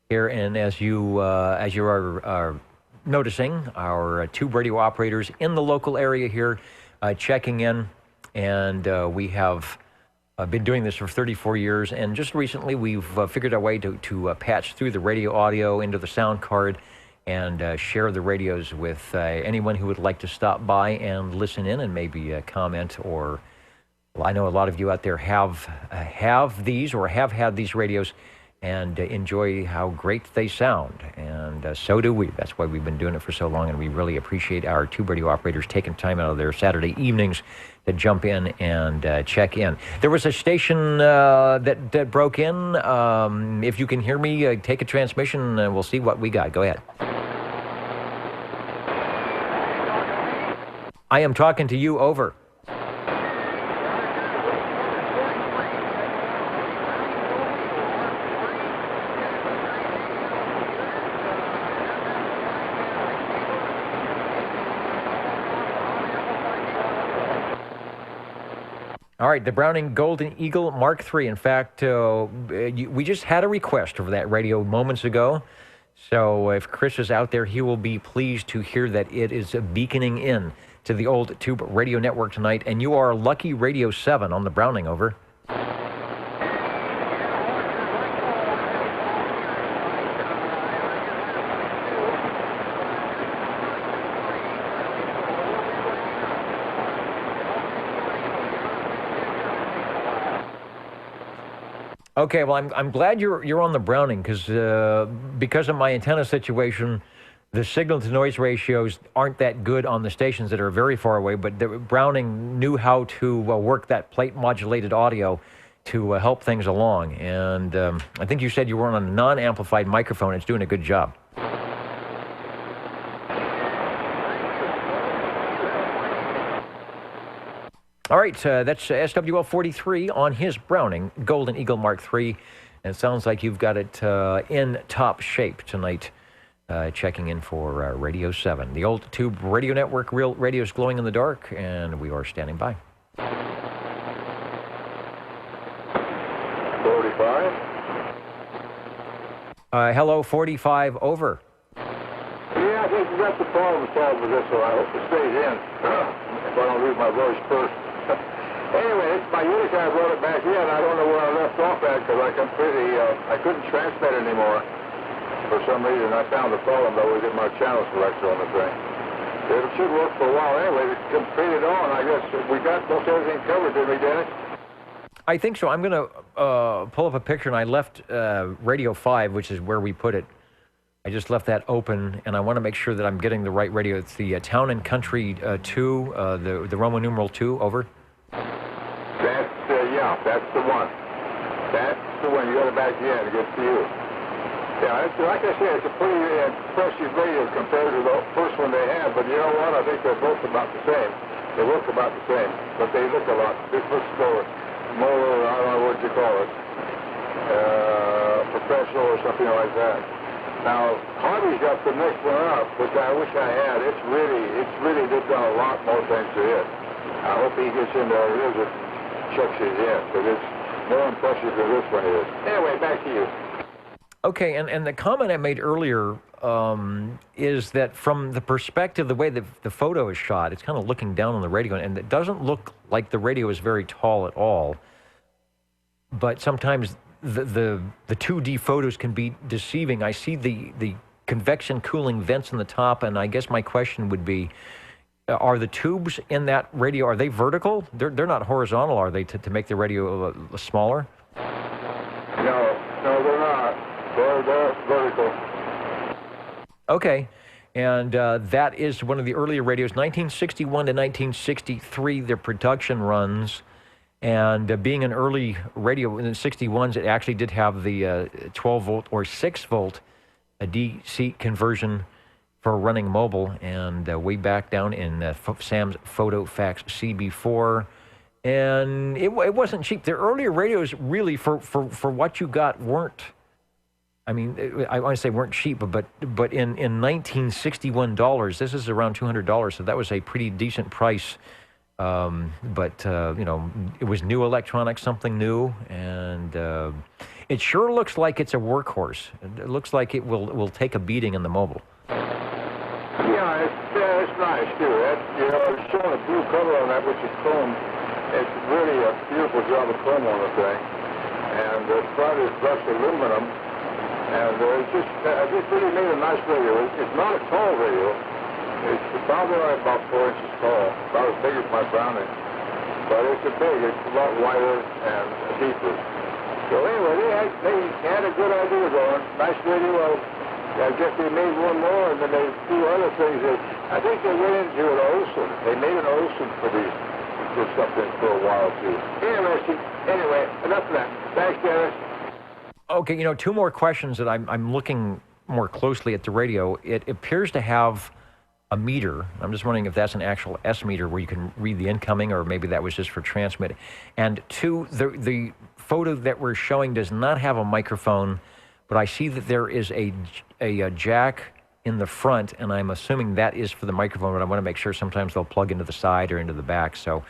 here. And as you are noticing, our tube radio operators in the local area here checking in. And we have been doing this for 34 years. And just recently, we've figured out a way to patch through the radio audio into the sound card and share the radios with anyone who would like to stop by and listen in and maybe comment. Or, well, I know a lot of you out there have these or have had these radios, and enjoy how great they sound. And so do we. That's why we've been doing it for so long, and we really appreciate our tube radio operators taking time out of their Saturday evenings to jump in and check in. There was a station that broke in. If you can hear me, take a transmission, and we'll see what we got. Go ahead. I am talking to you, over. All right, the Browning Golden Eagle Mark III. In fact, we just had a request for that radio moments ago. So if Chris is out there, he will be pleased to hear that it is beaconing in to the old tube radio network tonight. And you are lucky Radio 7 on the Browning, over. Okay, well, I'm glad you're on the Browning because of my antenna situation, the signal-to-noise ratios aren't that good on the stations that are very far away, but the Browning knew how to work that plate-modulated audio to help things along. And I think you said you were on a non-amplified microphone. It's doing a good job. All right, that's SWL 43 on his Browning Golden Eagle Mark III. And it sounds like you've got it in top shape tonight, checking in for Radio 7. The old tube radio network, real radio's glowing in the dark, and we are standing by. 45. Hello, 45, over. Yeah, I think we got the problem solved with this, so I hope it stays in. If I don't lose my voice first. Anyway, it's my unit. I brought it back in. I don't know where I left off at because I couldn't transmit anymore for some reason. I found the problem though with my channel selector on the thing. It should work for a while anyway. It's completed on. I guess we got most everything covered, did we, Dennis? I think so. I'm going to pull up a picture, and I left Radio 5, which is where we put it. I just left that open, and I want to make sure that I'm getting the right radio. It's the Town and Country 2, the Roman numeral 2, over. That's the one. That's the one. You got it back in to get to you. Yeah, it's, like I said, it's a pretty impressive radio compared to the first one they had, but you know what? I think they're both about the same. They look about the same, but they look a lot. This looks more, I don't know what you call it, professional or something like that. Now, Harvey's got the next one up, which I wish I had. It's really done a lot more things to it. I hope he gets in there and lives it, checks it in, because it's more impressive than this one is. Anyway, back to you. Okay, and the comment I made earlier is that from the perspective, the way that the photo is shot, it's kind of looking down on the radio, and it doesn't look like the radio is very tall at all. But sometimes the 2D photos can be deceiving. I see the convection cooling vents in the top, and I guess my question would be, are the tubes in that radio, are they vertical? They're not horizontal, are they, to make the radio smaller? No, they're not. They're vertical. Okay, and that is one of the earlier radios, 1961 to 1963, their production runs. And being an early radio in the 61s, it actually did have the 12-volt or 6-volt DC conversion for running mobile, and way back down in Sam's PhotoFax CB4. And it wasn't cheap. The earlier radios really, for what you got, weren't, I mean, I want to say weren't cheap, but in $1961, this is around $200, so that was a pretty decent price. But you know, it was new electronics, something new, and it sure looks like it's a workhorse. It looks like it will take a beating in the mobile. Yeah, it's nice too. It's showing a blue cover on that, which is chrome. It's really a beautiful job of chrome on the thing, and the front is brushed aluminum, and it's just really made a nice radio. It's not a tall radio. It's probably only about 4 inches tall, about as big as my Browning. But it's a lot wider and deeper. So anyway, they had a good idea going. Nice radio. I guess they made one more, and then they do other things. I think they went into an Olsen. They made an Olsen for something for a while too. Interesting. Anyway, enough of that. Thanks, Dennis. Okay, two more questions that I'm looking more closely at the radio. It appears to have a meter. I'm just wondering if that's an actual S meter where you can read the incoming, or maybe that was just for transmit. And two, the photo that we're showing does not have a microphone, but I see that there is a jack in the front, and I'm assuming that is for the microphone, but I want to make sure. Sometimes they'll plug into the side or into the back. So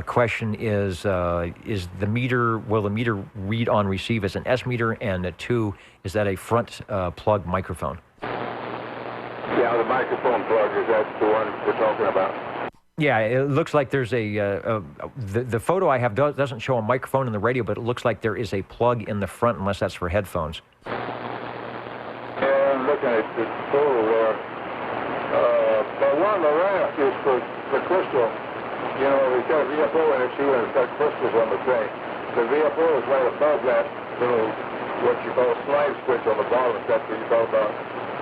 question is the meter, will the meter read on receive as an S meter? And two, is that a front plug microphone? Yeah, the microphone plug, is that the one we're talking about? Yeah, it looks like there's the photo I have doesn't show a microphone in the radio, but it looks like there is a plug in the front, unless that's for headphones. Yeah, I'm looking at the photo there. The one on the left is for the crystal. It's got a VFO in it too, and it's got crystals on the thing. The VFO is right above that little, what you call a slide switch on the bottom. That's what you talk about.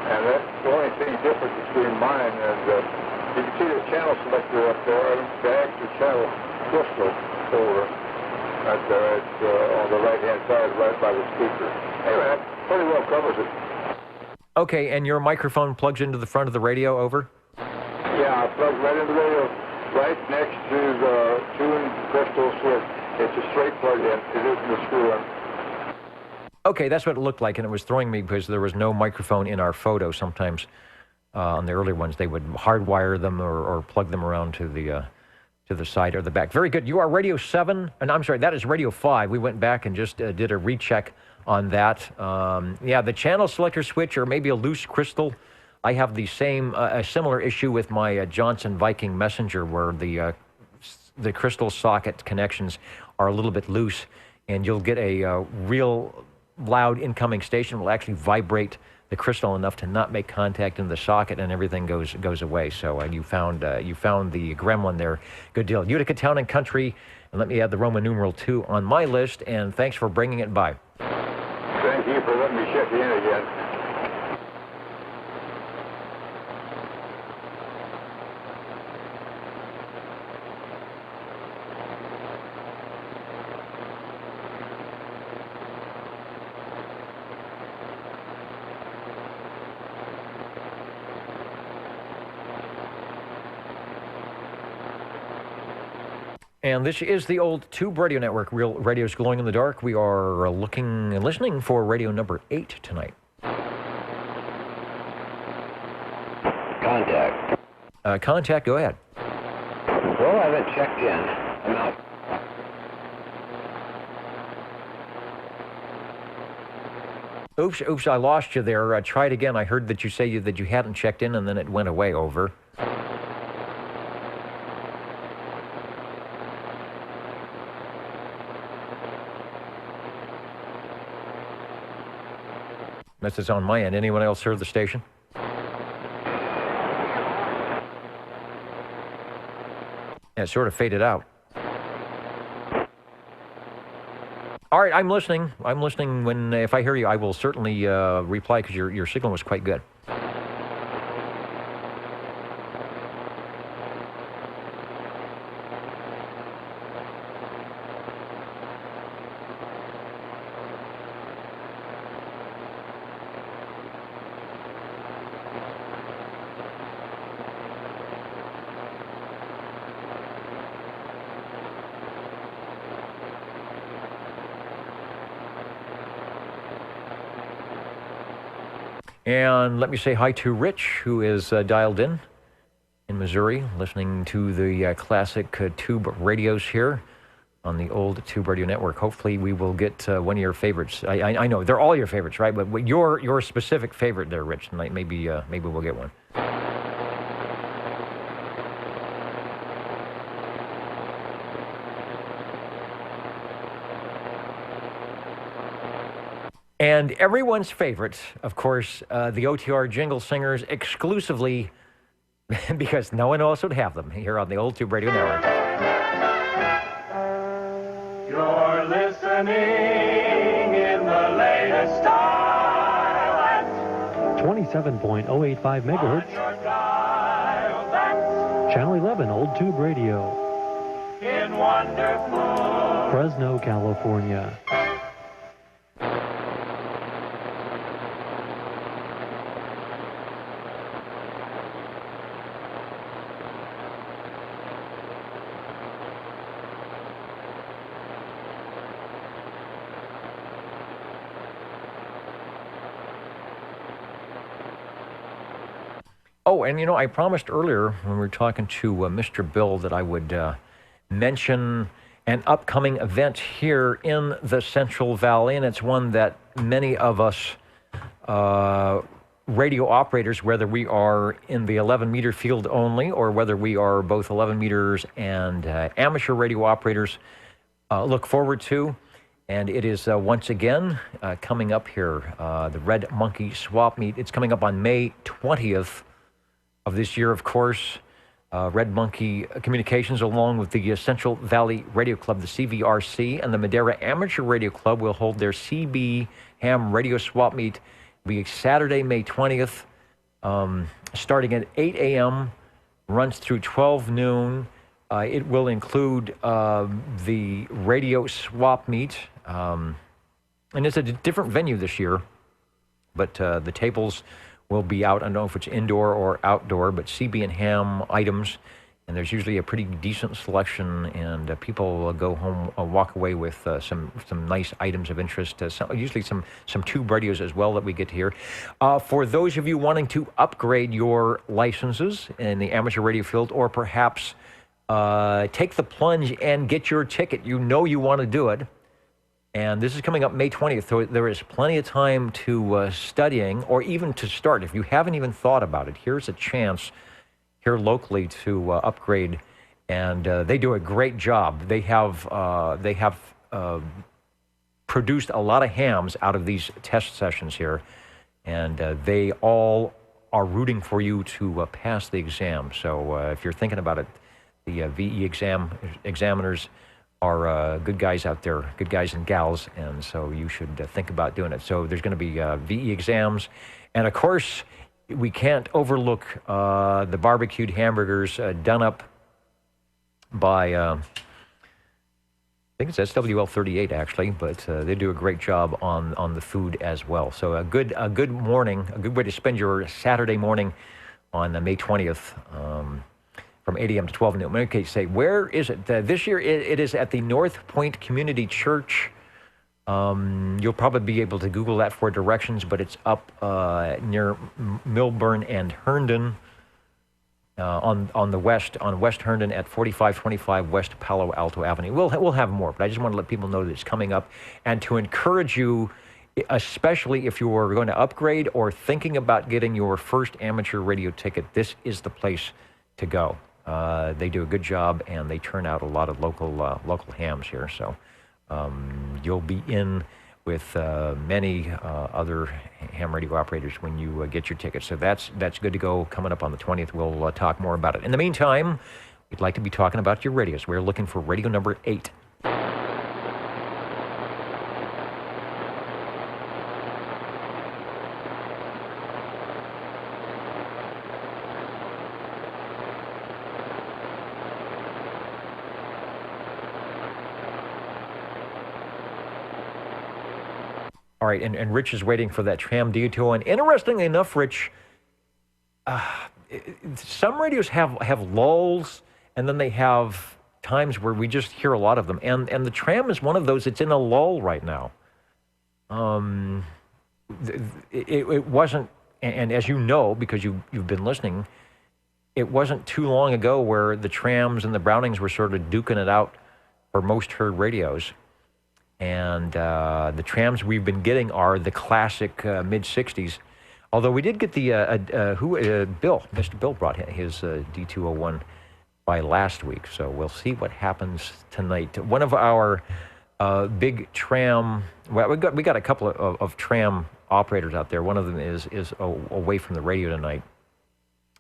And that's the only thing different between mine and you can see the channel selector up there, the extra channel crystal holder right there. It's on the right-hand side, right by the speaker. Anyway, that pretty well covers it. Okay, and your microphone plugs into the front of the radio, over? Yeah, I plugged right into the radio, right next to the tune crystal switch. It's a straight plug-in. It isn't a screw-in. Okay, that's what it looked like, and it was throwing me because there was no microphone in our photo. Sometimes on the earlier ones, they would hardwire them or plug them around to the side or the back. Very good. You are Radio 7, and I'm sorry, that is Radio 5. We went back and just did a recheck on that. Yeah, the channel selector switch, or maybe a loose crystal. I have the same, a similar issue with my Johnson Viking Messenger, where the crystal socket connections are a little bit loose, and you'll get a real loud incoming station will actually vibrate the crystal enough to not make contact in the socket, and everything goes away. So you found the gremlin there. Good deal. Utica Town and Country, and let me add the Roman numeral 2 on my list, and thanks for bringing it by. Thank you for letting me check you in again. And this is the old Tube Radio Network, Real Radio's Glowing in the Dark. We are looking and listening for radio number 8 tonight. Contact. Contact, go ahead. Well, I haven't checked in. I'm out. Oops, I lost you there. Try it again. I heard that you say that you hadn't checked in, and then it went away. Over. This is on my end. Anyone else heard the station? Yeah, it sort of faded out. All right, I'm listening. I'm listening. If I hear you, I will certainly reply, because your signal was quite good. And let me say hi to Rich, who is dialed in Missouri, listening to the classic tube radios here on the old Tube Radio Network. Hopefully we will get one of your favorites. I know they're all your favorites, right? But your specific favorite there, Rich, tonight, maybe we'll get one. And everyone's favorite, of course, the OTR Jingle Singers, exclusively because no one else would have them here on the old Tube Radio Network. You're listening 97.085 megahertz. Channel 11, Old Tube Radio. In wonderful Fresno, California. Oh, and you know, I promised earlier when we were talking to Mr. Bill that I would mention an upcoming event here in the Central Valley, and it's one that many of us radio operators, whether we are in the 11-meter field only or whether we are both 11 meters and amateur radio operators, look forward to. And it is once again coming up here, the Red Monkey Swap Meet. It's coming up on May 20th. Of this year, of course. Red Monkey Communications, along with the Central Valley Radio Club, the CVRC, and the Madera Amateur Radio Club will hold their CB Ham Radio Swap Meet. It'll be Saturday, May 20th, starting at 8 a.m., runs through 12 noon. It will include the radio swap meet, and it's a different venue this year, but the tables will be out. I don't know if it's indoor or outdoor, but CB and ham items, and there's usually a pretty decent selection, and people will go home, walk away with some nice items of interest, usually some tube radios as well that we get to hear. For those of you wanting to upgrade your licenses in the amateur radio field, or perhaps take the plunge and get your ticket, you know you want to do it. And this is coming up May 20th, so there is plenty of time to studying, or even to start. If you haven't even thought about it, here's a chance here locally to upgrade, and they do a great job. They have produced a lot of hams out of these test sessions here, and they all are rooting for you to pass the exam. So if you're thinking about it, the VE examiners are good guys out there, good guys and gals, and so you should think about doing it. So there's going to be VE exams, and of course, we can't overlook the barbecued hamburgers done up by, I think it's SWL 38 actually, but they do a great job on the food as well. So a good morning, a good way to spend your Saturday morning on May 20th. From 8 a.m. to 12 noon. Okay, say, where is it? This year, it is at the North Point Community Church. You'll probably be able to Google that for directions, but it's up near Milburn and Herndon on West Herndon at 4525 West Palo Alto Avenue. We'll have more, but I just want to let people know that it's coming up, and to encourage you, especially if you are going to upgrade or thinking about getting your first amateur radio ticket, this is the place to go. They do a good job, and they turn out a lot of local hams here. So you'll be in with many other ham radio operators when you get your tickets. So that's good to go. Coming up on the 20th, we'll talk more about it. In the meantime, we'd like to be talking about your radios. We're looking for radio number 8. All right, and Rich is waiting for that Tram D2. And interestingly enough, Rich, some radios have lulls, and then they have times where we just hear a lot of them. And the Tram is one of those. It's in a lull right now. It wasn't, and as you know, because you've been listening, it wasn't too long ago where the Trams and the Brownings were sort of duking it out for most heard radios. And the Trams we've been getting are the classic mid-60s. Although we did get the, Mr. Bill brought his D201 by last week. So we'll see what happens tonight. One of our big Tram, well, we got a couple of Tram operators out there. One of them is away from the radio tonight.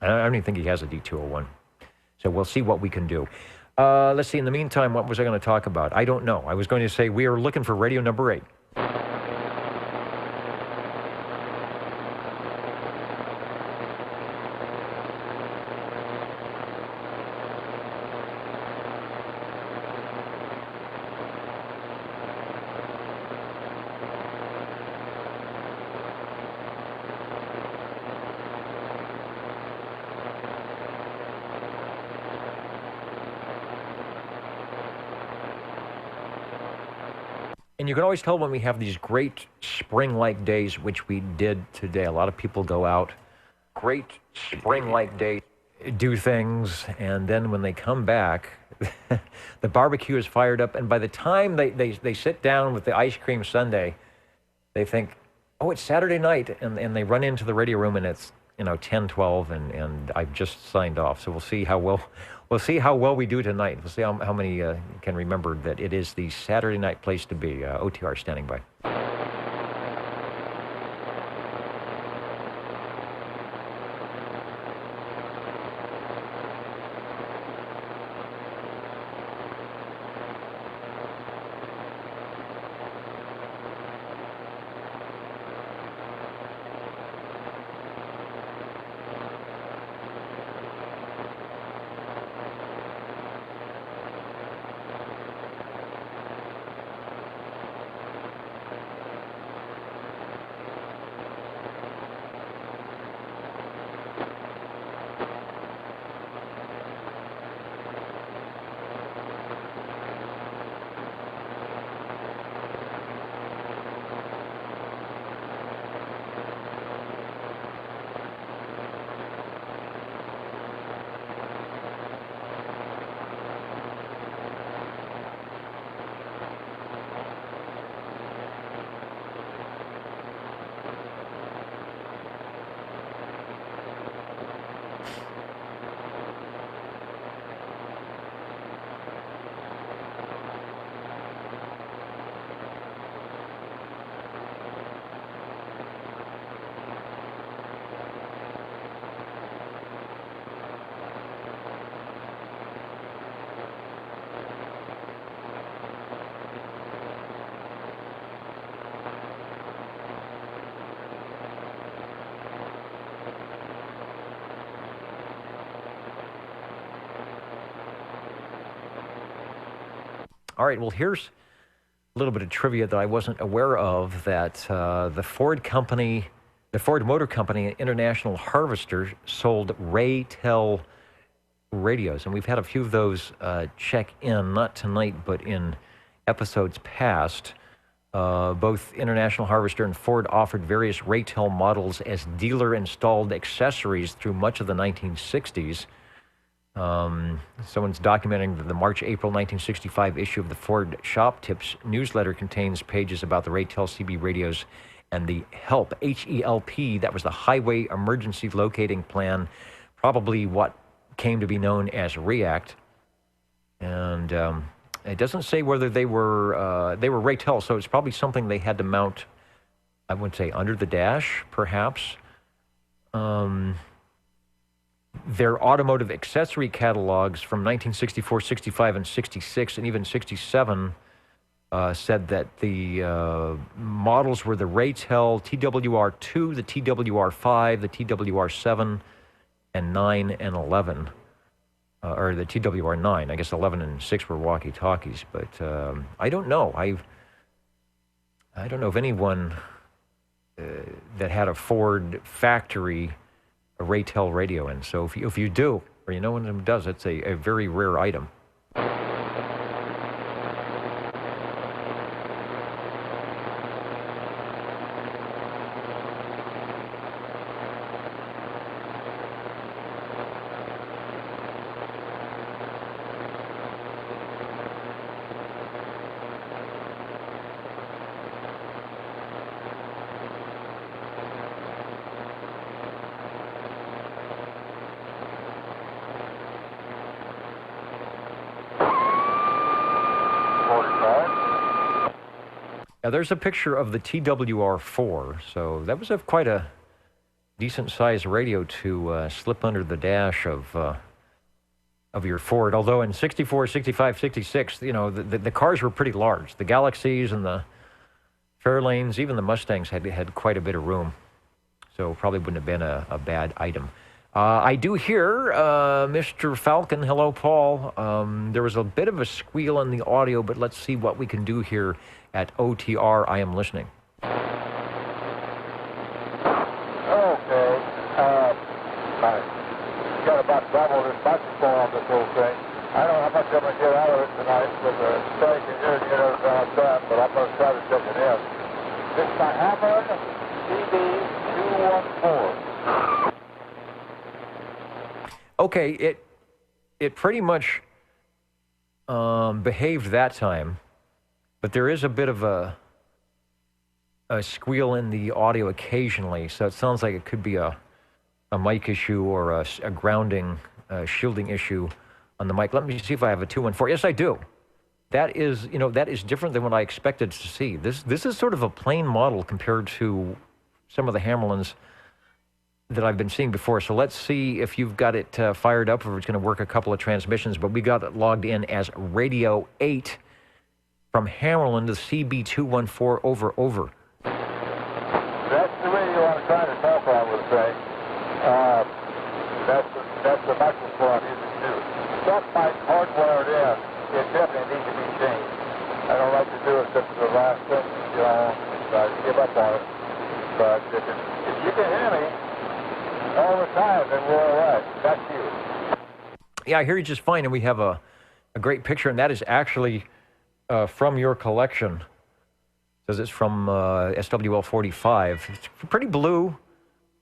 I don't even think he has a D201. So we'll see what we can do. Let's see, in the meantime, what was I going to talk about? I don't know. I was going to say we are looking for radio number 8. And you can always tell when we have these great spring-like days, which we did today. A lot of people go out, great spring-like days, do things, and then when they come back, the barbecue is fired up, and by the time they sit down with the ice cream sundae, they think, oh, it's Saturday night, and they run into the radio room, and it's 10, 12, and I've just signed off. So we'll see how well we do tonight. We'll see how many can remember that it is the Saturday night place to be. OTR standing by. All right, well, here's a little bit of trivia that I wasn't aware of, that the Ford Motor Company International Harvester sold Raytel radios, and we've had a few of those check in, not tonight, but in episodes past. Both International Harvester and Ford offered various Raytel models as dealer-installed accessories through much of the 1960s. Someone's documenting the March-April 1965 issue of the Ford Shop Tips newsletter contains pages about the Raytel CB radios and the HELP, H-E-L-P, that was the Highway Emergency Locating Plan, probably what came to be known as REACT. And it doesn't say whether they were Raytel, so it's probably something they had to mount, I would say, under the dash, perhaps. Their automotive accessory catalogs from 1964, 65, and 66, and even 67 said that the models were the Raytel TWR2, the TWR5, the TWR7, and 9 and 11. Or the TWR9. I guess 11 and 6 were walkie-talkies, but I don't know. I don't know of anyone that had a Ford factory a Raytel radio in. So if you do, or you know one of them does, it's a very rare item. Now, there's a picture of the TWR4, so that was quite a decent-sized radio to slip under the dash of your Ford. Although in 64, 65, 66, the cars were pretty large. The Galaxies and the Fairlanes, even the Mustangs had quite a bit of room, so probably wouldn't have been a bad item. I do hear Mr. Falcon. Hello, Paul. There was a bit of a squeal in the audio, but let's see what we can do here at OTR. I am listening. Okay. Got about double this microphone on this whole thing. I don't know how much I'm going to get out of it tonight with the strike and hearing, but I'm going to try to checking in. This is my Hamlin CB214. Okay, it pretty much behaved that time, but there is a bit of a squeal in the audio occasionally, so it sounds like it could be a mic issue or a grounding, shielding issue on the mic. Let me see if I have a 214. Yes, I do. That is different than what I expected to see. This is sort of a plain model compared to some of the Hammarlunds that I've been seeing before. So let's see if you've got it fired up, or if it's going to work a couple of transmissions. But we got it logged in as Radio 8 from Hammarlund to CB214 over. That's the radio I'm trying to talk on, I would say. That's the microphone I'm using too. That mic hardwired in, it definitely needs to be changed. I don't like to do it since the last thing, I give up on it. But if you can hear me all the time, then we're all right. That's you. Yeah, I hear you just fine, and we have a great picture, and that is actually from your collection. It says it's from SWL 45. It's pretty blue.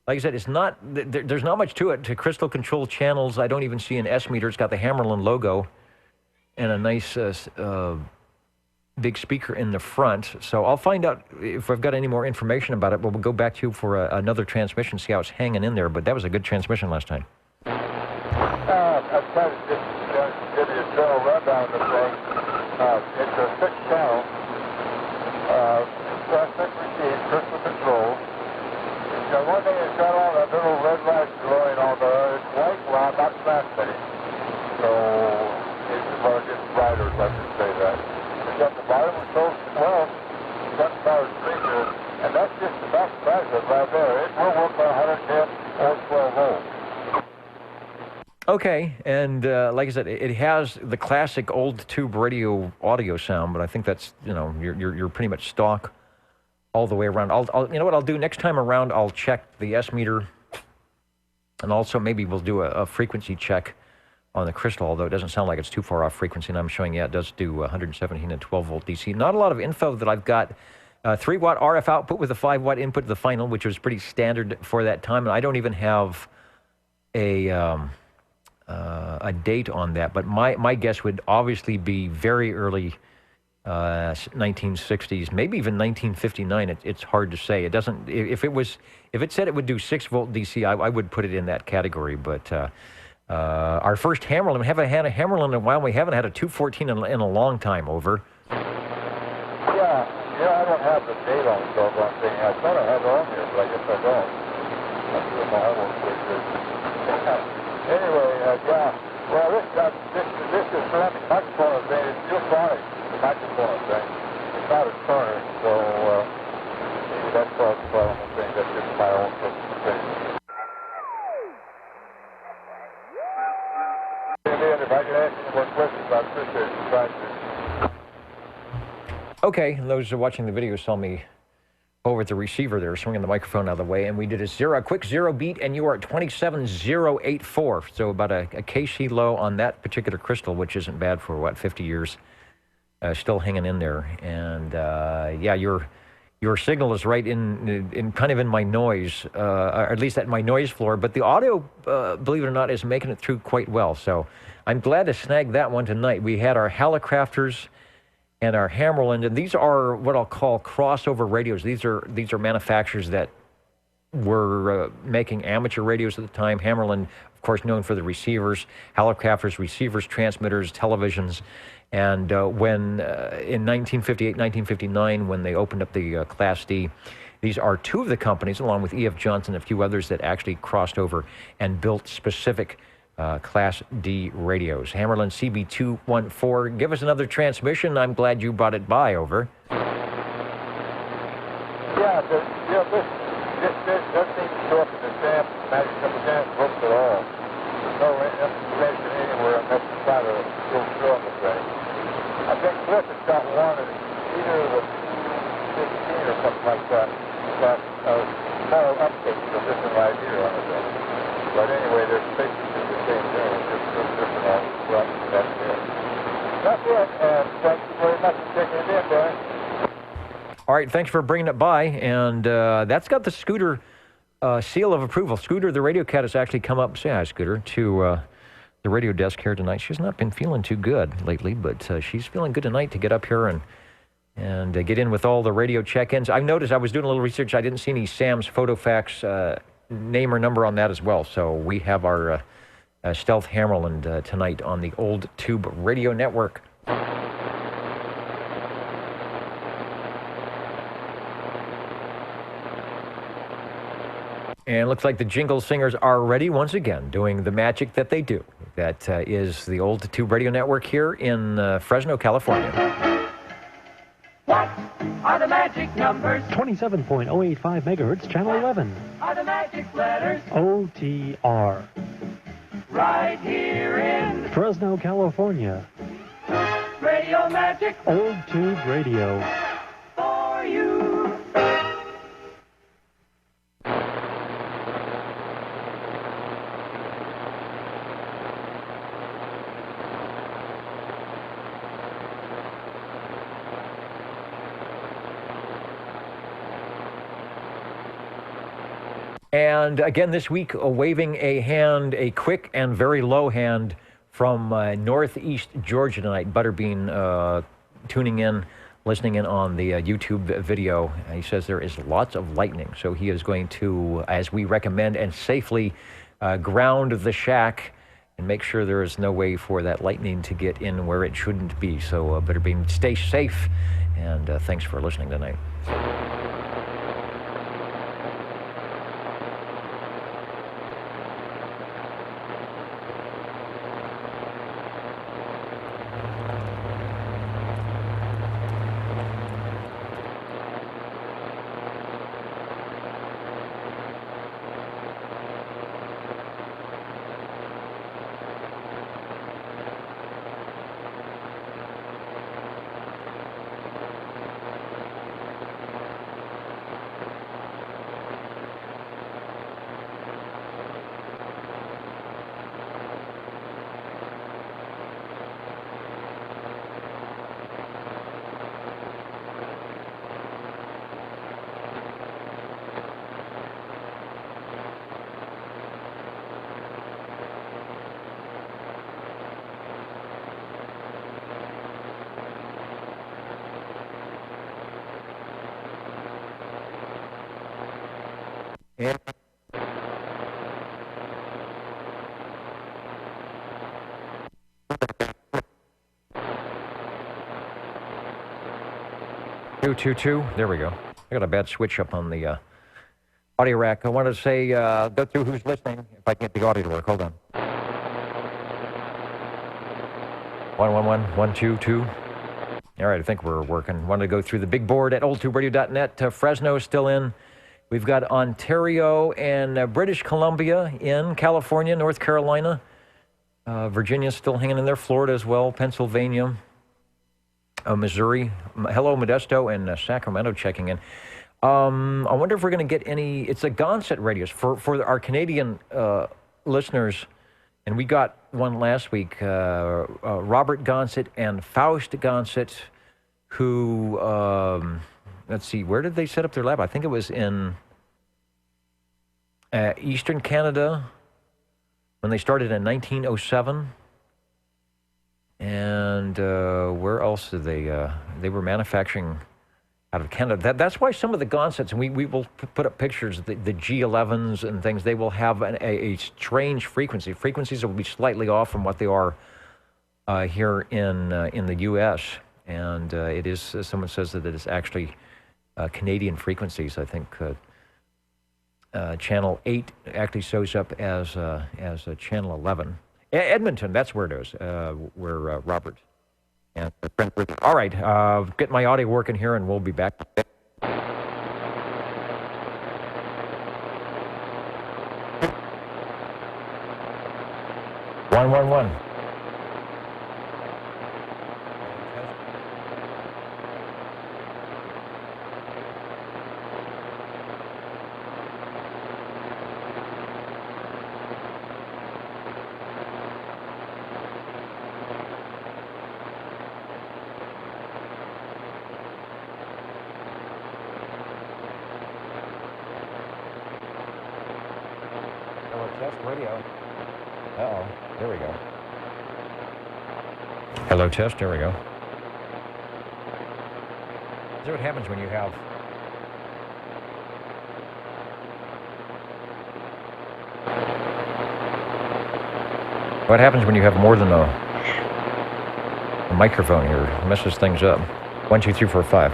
Like I said, it's not. There's not much to it. To crystal control channels, I don't even see an S meter. It's got the Hammarlund logo and a nice big speaker in the front. So I'll find out if I've got any more information about it. But we'll go back to you for another transmission, see how it's hanging in there. But that was a good transmission last time. I've tried to just give you a general rundown of the thing. It's a 6-channel, plastic receive, crystal control. One thing it's got all that little red lights glowing on there. It's white, well, I'm not transmitting. So it's about to get brighter, let's just say that. It's at the bottom of the 12, gunpowder speaker, and that's just the best size of it right there. It will work on 110 or 12 volts. Okay, and like I said, it has the classic old tube radio audio sound, but I think that's, you're pretty much stock all the way around. I'll you know what I'll do next time around, I'll check the S meter, and also maybe we'll do a frequency check on the crystal, although it doesn't sound like it's too far off frequency, and I'm showing, it does do 117 and 12 volt DC. Not a lot of info that I've got. 3-watt RF output with a 5-watt input to the final, which was pretty standard for that time, and I don't even have a date on that, but my guess would obviously be very early 1960s, maybe even 1959. It's hard to say. It doesn't. If it said it would do 6-volt DC, I would put it in that category. But our first Hammarlund, we haven't had a Hammarlund in a while. We haven't had a 214 in a long time. Over. Yeah, I don't have the date on the doggone thing. I thought I had it on here, but I guess I don't. I'm doing my homework pretty good. Anyway, well, this is ceramic microphone thing. It's just fine. Microphone thing. It's not a Turner, so maybe that's the problem with things. That's just my own thing. If I can ask any more questions, I appreciate you trying to. Okay, those watching the video saw me over at the receiver there, swinging the microphone out of the way, and we did a quick zero beat, and you are at 27084. So about a KC low on that particular crystal, which isn't bad for 50 years. Still hanging in there, and yeah, your signal is right in kind of in my noise, or at least at my noise floor. But the audio, believe it or not, is making it through quite well. So I'm glad to snag that one tonight. We had our Hallicrafters and our Hammarlund, and these are what I'll call crossover radios. These are manufacturers that were making amateur radios at the time. Hammarlund, of course, known for the receivers. Hallicrafters, receivers, transmitters, televisions. And when in 1958, 1959, when they opened up the Class D, these are two of the companies, along with E.F. Johnson and a few others, that actually crossed over and built specific Class D radios. Hammarlund CB214. Give us another transmission. I'm glad you brought it by. Over. Yeah, this doesn't even show up in the stamp, magic number stamp books at all. There's no information anywhere unless you try to go through on the thing. I think Cliff has got one in either the 15 or something like that. Got a small update to this one right here on it. But anyway, there's basically the same thing, just different on the front, and that's it. That's it, and thank you very much for taking it in, Barry. All right, thanks for bringing it by. And that's got the Scooter seal of approval. Scooter, the radio cat, has actually come up, say hi, Scooter, to the radio desk here tonight. She's not been feeling too good lately, but she's feeling good tonight to get up here and get in with all the radio check-ins. I noticed, I was doing a little research, I didn't see any Sam's PhotoFax name or number on that as well. So we have our Stealth Hammerland tonight on the Old Tube Radio Network. And it looks like the Jingle Singers are ready once again, doing the magic that they do. That is the Old Tube Radio Network here in Fresno, California. What are the magic numbers? 27.085 megahertz, channel 11. Are the magic letters? OTR. Right here in Fresno, California. Radio Magic Old Tube Radio. for you. And again this week, waving a hand, a quick and very low hand from northeast Georgia tonight. Butterbean tuning in, listening in on the YouTube video. He says there is lots of lightning, so he is going to, as we recommend, and safely ground the shack and make sure there is no way for that lightning to get in where it shouldn't be. So Butterbean, stay safe, and thanks for listening tonight. Yeah. Two. There we go. I got a bad switch up on the audio rack. I wanted to say, go through who's listening. If I can get the audio to work, hold on. 111, 122. All right, I think we're working. Wanted to go through the big board at oldtuberadio.net. Fresno is still in. We've got Ontario and British Columbia in, California, North Carolina. Virginia's still hanging in there. Florida as well. Pennsylvania. Missouri. Hello, Modesto, and Sacramento checking in. I wonder if we're going to get any. It's a Gonset radios for our Canadian listeners, and we got one last week. Robert Gonset and Faust Gonset, who let's see, where did they set up their lab? I think it was in Eastern Canada when they started in 1907. And where else did they were manufacturing out of Canada. That's why some of the Gonsets, and we will put up pictures, the G11s and things, they will have a strange frequency. Frequencies will be slightly off from what they are here in the U.S. And it is, someone says that it is actually Canadian frequencies. I think channel 8 actually shows up as channel 11. Edmonton, that's where it is, where Robert and Brent. All right, get my audio working here, and we'll be back. 111. Test radio. Uh-oh. There we go. Hello, test. There we go. See what happens when you have... What happens when you have more than a microphone here? It messes things up. 1, 2, 3, 4, 5.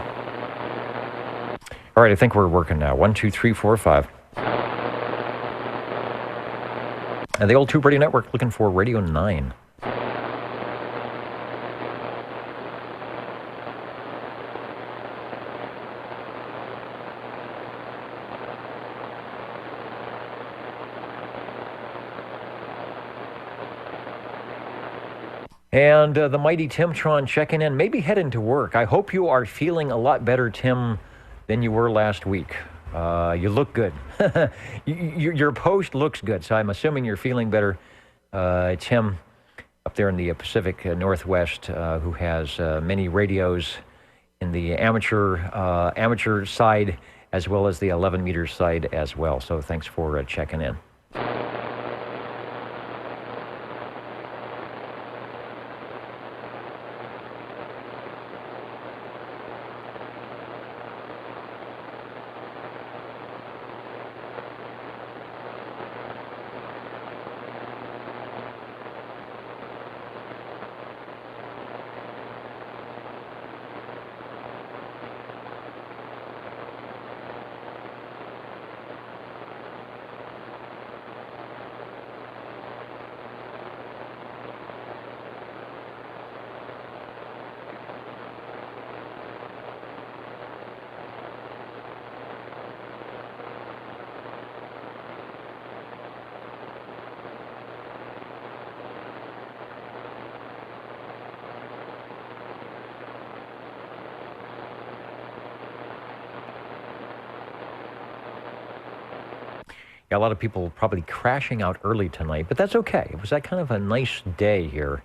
All right, I think we're working now. 1, 2, 3, 4, 5. And the Old Tube Radio Network looking for Radio 9. And the mighty Timtron checking in, maybe heading to work. I hope you are feeling a lot better, Tim, than you were last week. You look good. Your post looks good, so I'm assuming you're feeling better. Tim, up there in the Pacific Northwest, who has many radios in the amateur side as well as the 11-meter side as well. So thanks for checking in. Yeah, a lot of people probably crashing out early tonight, but that's okay. It was that kind of a nice day here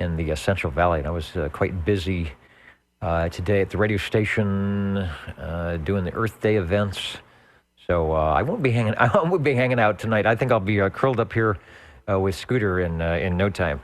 in the Central Valley, and I was quite busy today at the radio station doing the Earth Day events. So I won't be hanging out tonight. I think I'll be curled up here with Scooter in no time.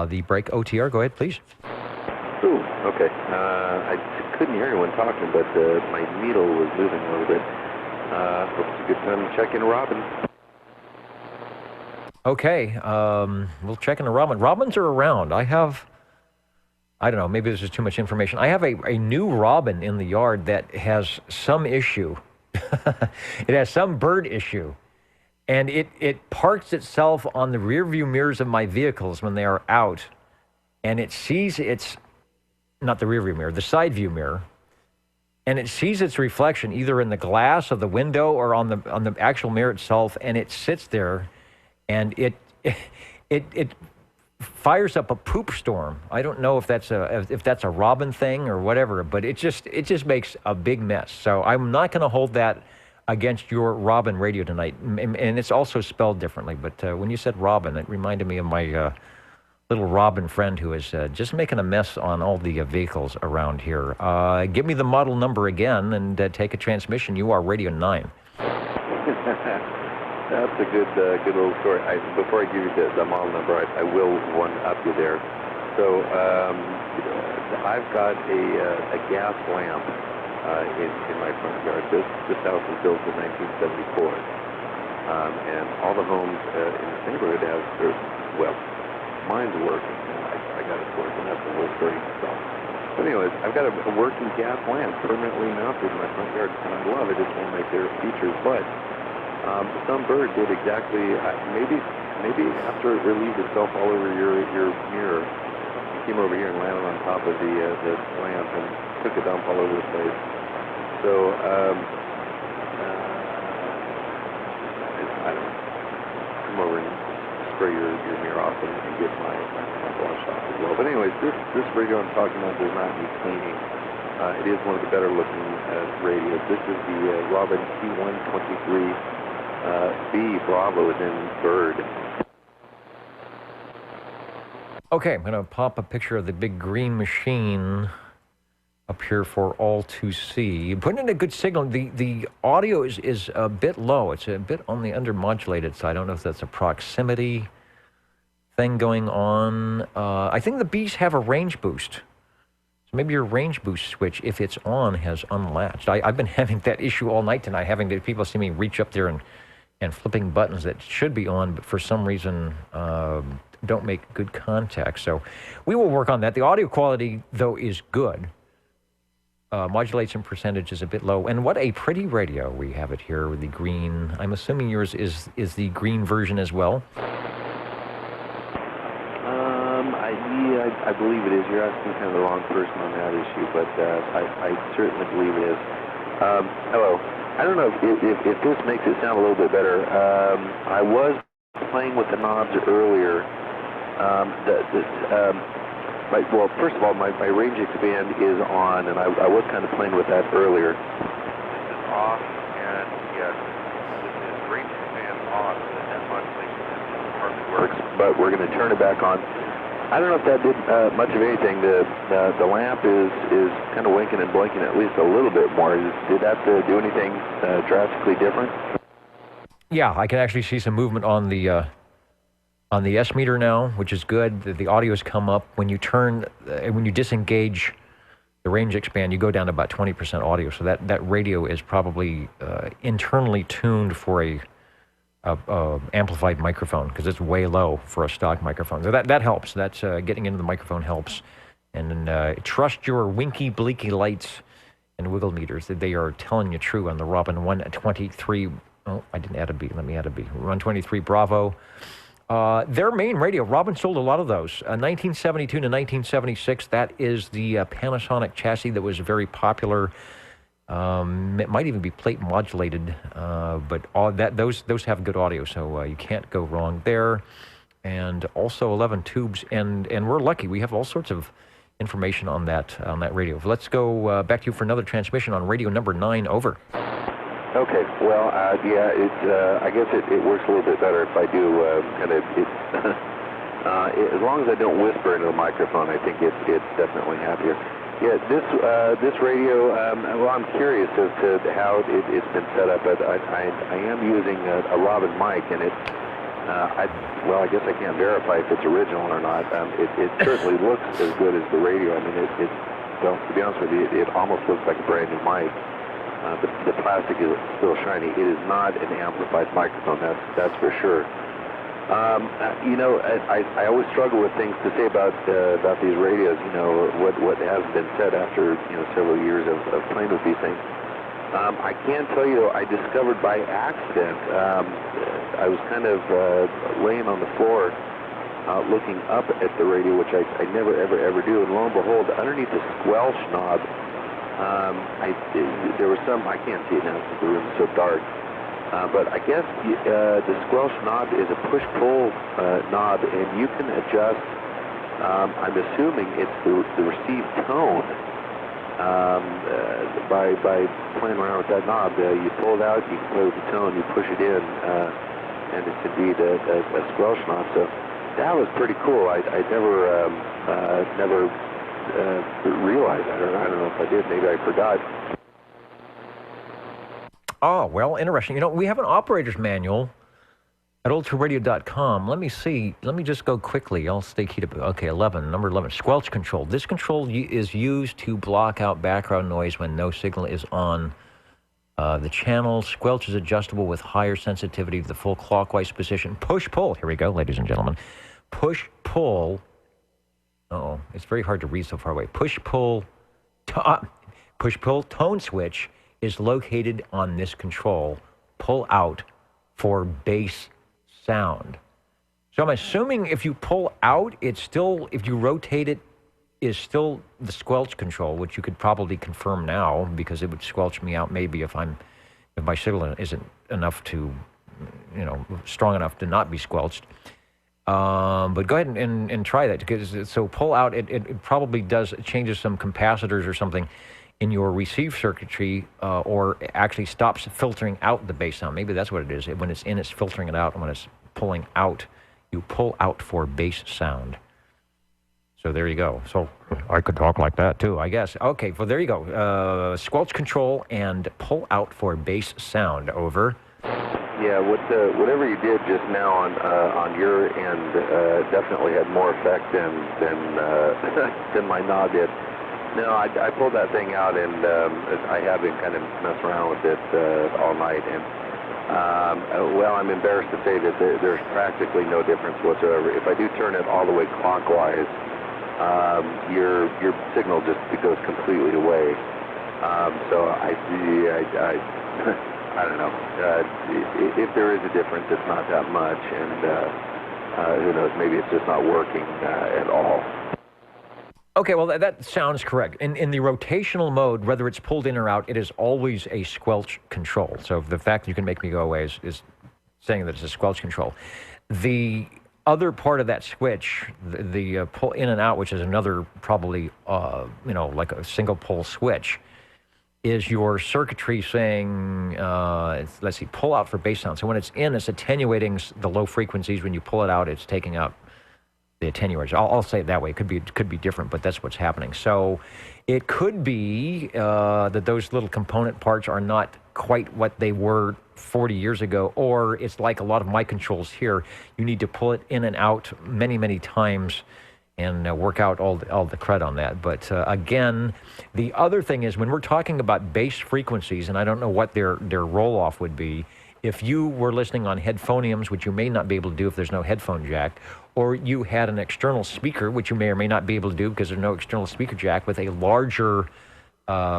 The break OTR, go ahead, please. Ooh, okay. I couldn't hear anyone talking, but my needle was moving a little bit. Hope it's a good time to check in Robin. Okay, we'll check in the Robin. Robins are around. I don't know, maybe this is too much information. I have a new Robin in the yard that has some issue. It has some bird issue. And it parks itself on the rear view mirrors of my vehicles when they are out. And it sees not the rear view mirror, the side view mirror. And it sees its reflection either in the glass of the window or on the actual mirror itself. And it sits there and it fires up a poop storm. I don't know if that's a Robin thing or whatever, but it just makes a big mess. So I'm not going to hold that against your Robin radio tonight, and it's also spelled differently, but when you said Robin, it reminded me of my little Robin friend who is just making a mess on all the vehicles around here. Give me the model number again and take a transmission. You are Radio 9. That's a good little story. Before I give you the model number, I will one up you there. So I've got a gas lamp in my front yard. This house was built in 1974, and all the homes in this neighborhood have, mine's working. I got it working. That's the whole story itself. But anyways, I've got a working gas lamp permanently mounted in my front yard, and I love it. It's one of my favorite features. But some bird did exactly, maybe after it relieved itself all over your mirror, it came over here and landed on top of the lamp and took a dump all over the place. So, I don't know. Come over and turn your mirror off and get my wash off as well. But anyways, this radio I'm talking about does not need cleaning. It is one of the better looking radios. This is the Robin T123B Bravo in Bird. Okay, I'm going to pop a picture of the big green machine up here for all to see. Putting in a good signal. The audio is a bit low. It's a bit on the undermodulated side. I don't know if that's a proximity thing going on. I think the Bs have a range boost. So maybe your range boost switch, if it's on, has unlatched. I've been having that issue all night tonight, having people see me reach up there and flipping buttons that should be on, but for some reason don't make good contact. So we will work on that. The audio quality, though, is good. Modulation percentage is a bit low. And what a pretty radio we have it here with the green. I'm assuming yours is the green version as well. I believe it is. You're asking kind of the wrong person on that issue, but I certainly believe it is. Hello. I don't know if this makes it sound a little bit better. I was playing with the knobs earlier. Well, first of all, my range expand is on, and I was kind of playing with that earlier. This is off, and yes, this is range expand off, and that modulation hardly works, but we're going to turn it back on. I don't know if that did much of anything. The lamp is kind of winking and blinking at least a little bit more. Did that do anything drastically different? Yeah, I can actually see some movement on the S meter now, which is good. The audio has come up. When you disengage the range expand, you go down to about 20% audio. So that radio is probably internally tuned for a amplified microphone, because it's way low for a stock microphone. So that helps. That's getting into the microphone helps. And then trust your winky, bleaky lights and wiggle meters. They are telling you true on the Robin 123. Oh, I didn't add a B. Let me add a B. 123 Bravo. Their main radio, Robin sold a lot of those. 1972 to 1976, that is the Panasonic chassis that was very popular. It might even be plate modulated, but those have good audio, so you can't go wrong there. And also 11 tubes, and we're lucky. We have all sorts of information on that radio. Let's go back to you for another transmission on radio number 9. Over. Okay, well, yeah, I guess it works a little bit better if I do as long as I don't whisper into the microphone, I think it's definitely happier. Yeah, this radio, well, I'm curious as to how it's been set up. But I am using a Robin mic, and I guess I can't verify if it's original or not. It certainly looks as good as the radio. I mean, well, to be honest with you, it almost looks like a brand new mic. The plastic is still shiny. It is not an amplified microphone, that's for sure. I always struggle with things to say about these radios. What has been said after several years of playing with these things. I can tell you, though, I discovered by accident. I was kind of laying on the floor, looking up at the radio, which I never ever do, and lo and behold, underneath the squelch knob, there was some. I can't see it now because the room is so dark. But I guess the squelch knob is a push-pull knob, and you can adjust, I'm assuming it's the received tone by playing around with that knob. You pull it out, you can play with the tone, you push it in, and it's indeed a squelch knob. So that was pretty cool. I never realized that, or I don't know if I did. Maybe I forgot. Oh, well, interesting. We have an operator's manual at old2radio.com. Let me see. Let me just go quickly. I'll stay keyed up. Okay, number 11, squelch control. This control is used to block out background noise when no signal is on the channel. Squelch is adjustable with higher sensitivity to the full clockwise position. Push-pull. Here we go, ladies and gentlemen. Push-pull. Uh-oh, it's very hard to read so far away. Push-pull tone switch is located on this control. Pull out for bass sound. So I'm assuming if you pull out, it's still, if you rotate it, is still the squelch control, which you could probably confirm now, because it would squelch me out maybe if my signal isn't enough to, strong enough to not be squelched. But go ahead and try that, because so pull out, it probably changes some capacitors or something in your receive circuitry, or actually stops filtering out the bass sound. Maybe that's what it is. When it's in, it's filtering it out, and when it's pulling out, you pull out for bass sound. So there you go. So I could talk like that too, I guess. Okay, well, there you go. Squelch control and pull out for bass sound. Over. Yeah, whatever you did just now on your end definitely had more effect than my knob did. No, I pulled that thing out, and I have been kind of messing around with it all night. And well, I'm embarrassed to say that there's practically no difference whatsoever. If I do turn it all the way clockwise, your signal just goes completely away. So I don't know. If there is a difference, it's not that much, and who knows? Maybe it's just not working at all. Okay, well, that sounds correct. In the rotational mode, whether it's pulled in or out, it is always a squelch control. So the fact that you can make me go away is saying that it's a squelch control. The other part of that switch, the pull in and out, which is another probably, like a single pole switch, is your circuitry saying, let's see, pull out for bass sound. So when it's in, it's attenuating the low frequencies. When you pull it out, it's taking out the attenuators. I'll say it that way. It could be different, but that's what's happening. So it could be that those little component parts are not quite what they were 40 years ago, or it's like a lot of my controls here. You need to pull it in and out many, many times and work out all the crud on that. But again, the other thing is when we're talking about bass frequencies, and I don't know what their roll-off would be, if you were listening on headphoniums, which you may not be able to do if there's no headphone jack, or you had an external speaker, which you may or may not be able to do because there's no external speaker jack, with a larger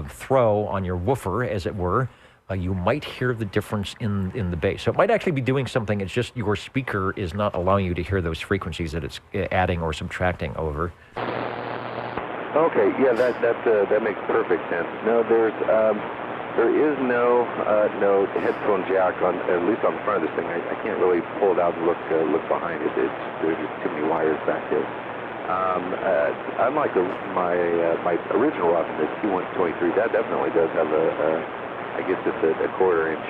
throw on your woofer, as it were, you might hear the difference in the bass. So it might actually be doing something. It's just your speaker is not allowing you to hear those frequencies that it's adding or subtracting over. Okay, yeah, that makes perfect sense. No, there is no headphone jack on, at least on the front of this thing. I can't really pull it out and look behind it. There's just too many wires back there. Unlike my original Robin, the T123, that definitely does have I guess it's a quarter-inch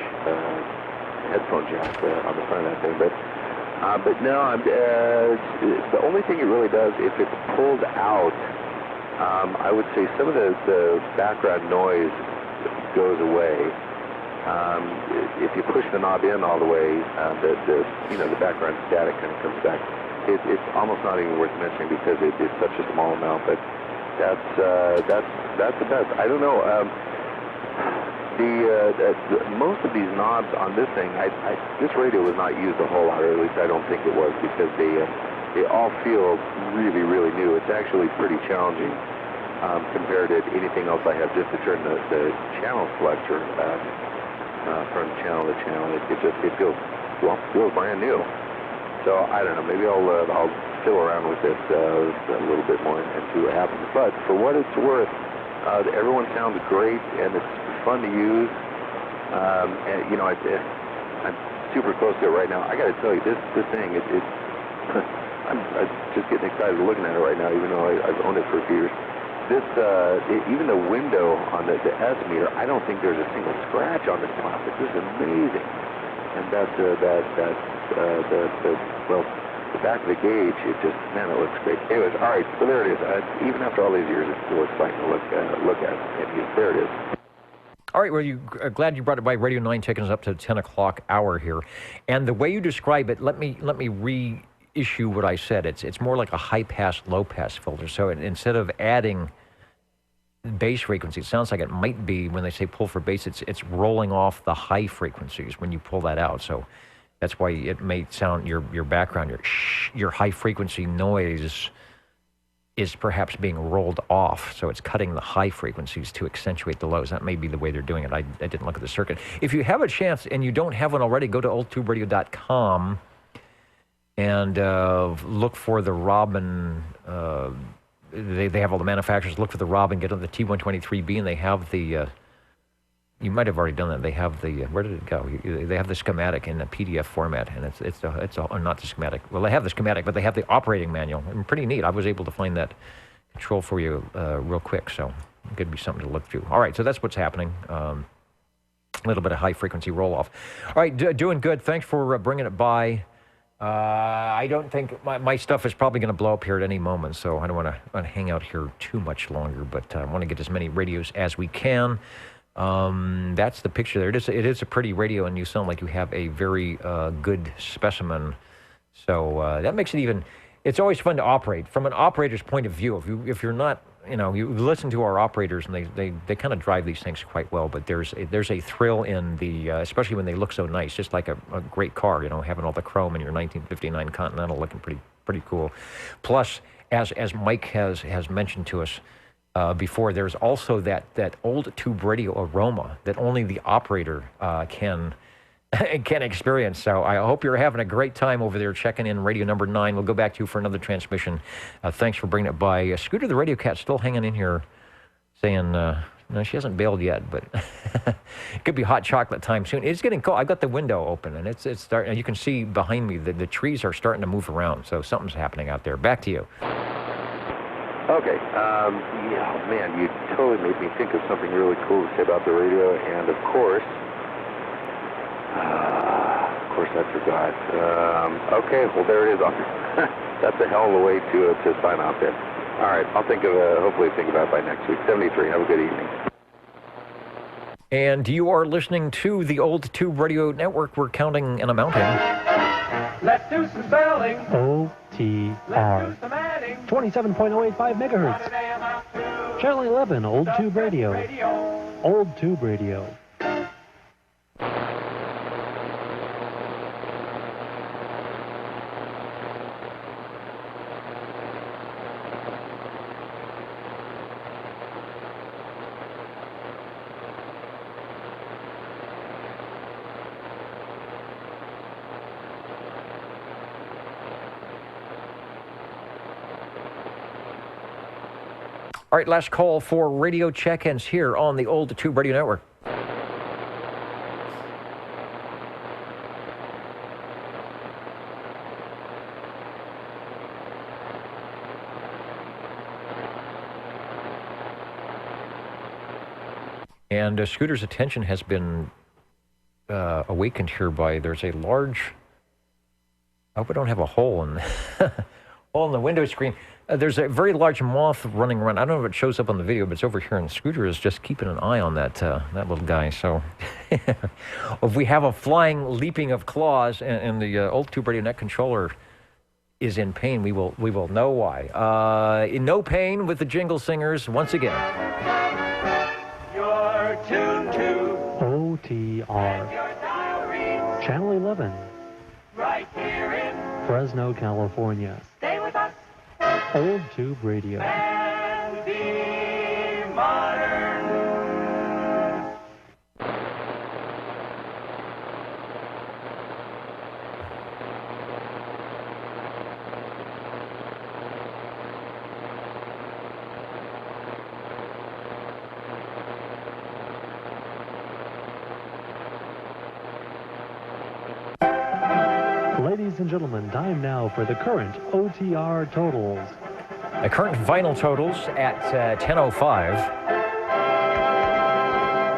headphone jack on the front of that thing. But no, the only thing it really does, if it's pulled out, I would say some of the background noise goes away. If you push the knob in all the way, the background static kind of comes back. It's almost not even worth mentioning because it's such a small amount. But that's the best. I don't know. Most of these knobs on this thing, this radio was not used a whole lot, or at least I don't think it was, because they all feel really, really new. It's actually pretty challenging compared to anything else I have, just to turn the channel selector from channel to channel. It feels brand new. So I don't know. Maybe I'll fiddle around with this a little bit more and see what happens. But for what it's worth, everyone sounds great, and it's fun to use. And I'm super close to it right now. I got to tell you, this thing, I'm just getting excited looking at it right now, even though I've owned it for a few years. Even the window on the S meter, I don't think there's a single scratch on the top. It's just amazing. And that's the back of the gauge. It looks great. Anyways, all right, so there it is. Even after all these years, it's still exciting to look at. And there it is. All right, well, glad you brought it by. Radio 9 taking us up to the 10 o'clock hour here. And the way you describe it, let me reissue what I said. It's more like a high-pass, low-pass filter. So instead of adding bass frequency, it sounds like it might be, when they say pull for bass, it's rolling off the high frequencies when you pull that out. So that's why it may sound, your background, your high-frequency noise is perhaps being rolled off, so it's cutting the high frequencies to accentuate the lows. That may be the way they're doing it. I didn't look at the circuit. If you have a chance and you don't have one already, go to oldtuberadio.com and look for the Robin. They have all the manufacturers. Look for the Robin, get on the T123B, and they have the You might have already done that. They have the where did it go? They have the schematic in a PDF format, and it's not the schematic. Well, they have the schematic, but they have the operating manual. And pretty neat. I was able to find that control for you real quick, so it could be something to look through. All right, so that's what's happening. A little bit of high frequency roll off. All right, doing good. Thanks for bringing it by. I don't think my stuff is probably going to blow up here at any moment, so I don't want to hang out here too much longer. But I want to get as many radios as we can. That's the picture there. It is a pretty radio, and you sound like you have a very good specimen. So that makes it even. It's always fun to operate from an operator's point of view. If you're not, you listen to our operators, and they kind of drive these things quite well. But there's a thrill in the, especially when they look so nice, just like a great car. Having all the chrome in your 1959 Continental looking pretty cool. Plus, as Mike has mentioned to us before, there's also that old tube radio aroma that only the operator can experience. So I hope you're having a great time over there checking in radio number 9. We'll go back to you for another transmission. Thanks for bringing it by. Scooter the Radio Cat still hanging in here saying, no, she hasn't bailed yet, but it could be hot chocolate time soon. It's getting cold. I've got the window open, and it's starting. And you can see behind me the trees are starting to move around, so something's happening out there. Back to you. Okay. Yeah, man, you totally made me think of something really cool to say about the radio, and of course, I forgot. Okay, well, there it is. That's a hell of a way to sign off there. All right, I'll hopefully think about it by next week. 73, have a good evening. And you are listening to the Old Tube Radio Network. We're counting and amounting. Let's do some spelling. OTR. 27.085 megahertz. Channel 11, Old Tube Radio. Old Tube Radio. All right, last call for radio check-ins here on the Old Tube Radio Network. And Scooter's attention has been awakened here by, there's a large, I hope I don't have a hole in, hole in the window screen. There's a very large moth running around. I don't know if it shows up on the video, but it's over here, and Scooter is just keeping an eye on that little guy. So if we have a flying, leaping of claws, and the Old Tube Radio Net controller is in pain, we will know why. In no pain with the Jingle Singers once again. You're tuned to OTR. Channel 11. right here in Fresno, California. Stay with us Old Tube Radio. and be modern. Ladies and gentlemen, time now for the current OTR totals. The current vinyl totals at 10:05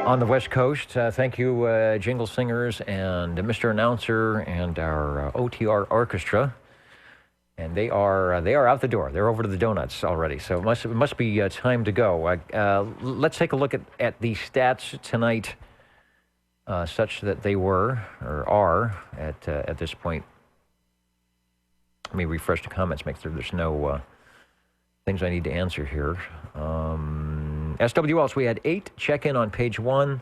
on the West Coast. Thank you, Jingle Singers and Mr. Announcer and our OTR orchestra. And they are out the door. They're over to the donuts already. So it must be time to go. Let's take a look at the stats tonight, such that they were or are at this point. Let me refresh the comments, make sure there's no things I need to answer here. SWLs, we had 8 check-in on page 1,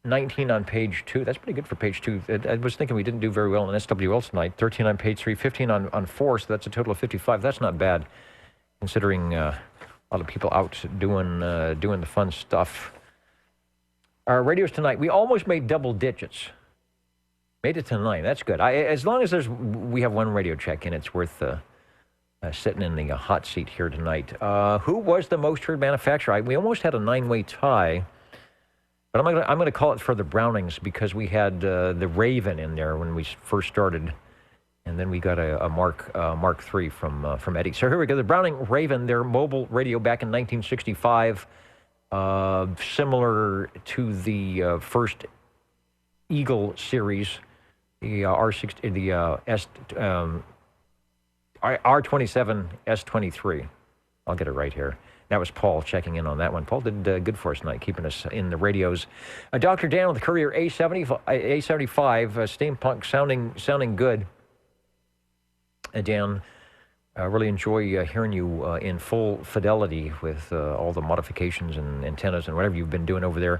19 on page 2. That's pretty good for page 2. I was thinking we didn't do very well on SWLs tonight. 13 on page 3, 15 on 4, so that's a total of 55. That's not bad, considering a lot of people out doing the fun stuff. Our radios tonight, we almost made double digits. Made it to 9. That's good. As long as we have one radio check-in, it's worth sitting in the hot seat here tonight. Who was the most heard manufacturer? We almost had a 9-way tie, but But I'm gonna call it for the Brownings because we had the Raven in there when we first started, and then we got a Mark III from Eddie. So here we go. The Browning Raven, their mobile radio back in 1965, similar to the first Eagle series, the R60, the R27 S23. I'll get it right here. That was Paul checking in on that one. Paul did good for us tonight, keeping us in the radios. Dr. Dan with the Courier A75, steampunk sounding good. Dan, really enjoy hearing you in full fidelity with all the modifications and antennas and whatever you've been doing over there.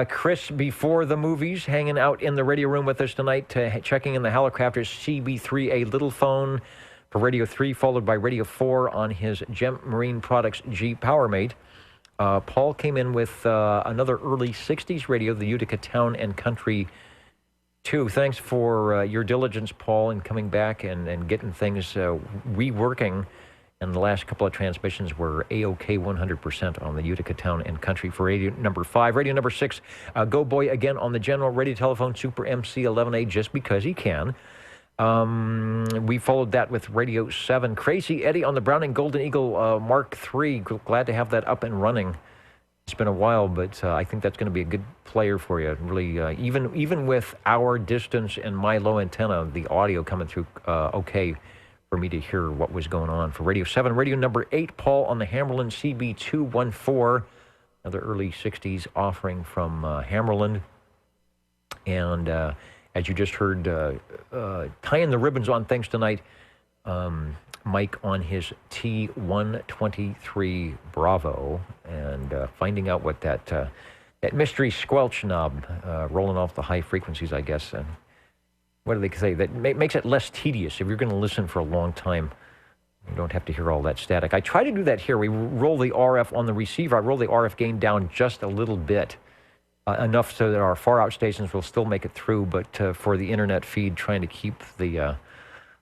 Chris, before the movies, hanging out in the radio room with us tonight, checking in the Hallicrafters CB3A little phone for Radio 3, followed by Radio 4 on his Gem Marine Products G PowerMate. Paul came in with another early 60s radio, the Utica Town and Country 2. Thanks for your diligence, Paul, in coming back and getting things reworking. And the last couple of transmissions were A-OK 100% on the Utica Town and Country for radio number 5. Radio number 6, Go Boy again on the General Radio Telephone Super MC 11A, just because he can. We followed that with Radio 7. Crazy Eddie on the Browning Golden Eagle Mark III. Glad to have that up and running. It's been a while, but I think that's going to be a good player for you. Really, even with our distance and my low antenna, the audio coming through okay for me to hear what was going on. For Radio 7, Radio number 8, Paul on the Hammerland CB214, another early 60s offering from Hammerland. And as you just heard, tying the ribbons on things tonight, Mike on his T123 Bravo, and finding out what that mystery squelch knob rolling off the high frequencies, I guess. And what do they say? That makes it less tedious if you're going to listen for a long time. You don't have to hear all that static. I try to do that here. We roll the RF on the receiver. I roll the RF gain down just a little bit, enough so that our far out stations will still make it through, but for the internet feed, trying to keep the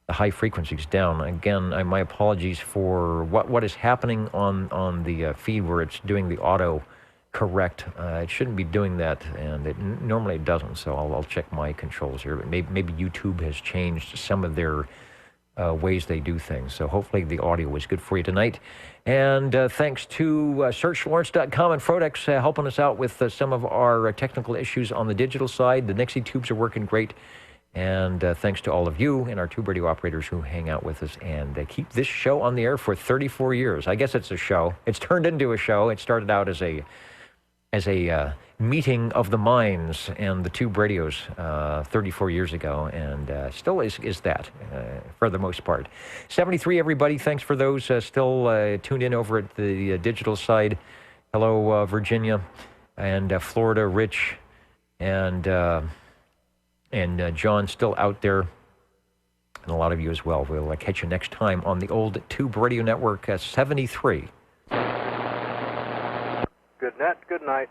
high frequencies down. Again, my apologies for what is happening on the feed where it's doing the auto correct. It shouldn't be doing that, and it normally doesn't, so I'll check my controls here. But maybe YouTube has changed some of their ways they do things. So hopefully the audio was good for you tonight. And thanks to SearchLawrence.com and Frodex helping us out with some of our technical issues on the digital side. The Nixie tubes are working great. And thanks to all of you and our tube radio operators who hang out with us and keep this show on the air for 34 years. I guess it's a show. It's turned into a show. It started out as a meeting of the minds and the tube radios 34 years ago, and still is that for the most part. 73, everybody. Thanks for those still tuned in over at the digital side. Hello, Virginia and Florida, Rich and John still out there, and a lot of you as well. We'll catch you next time on the old Tube Radio Network 73. Good net, good night.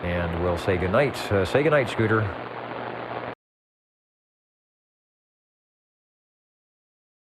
And we'll say goodnight. Say goodnight, Scooter.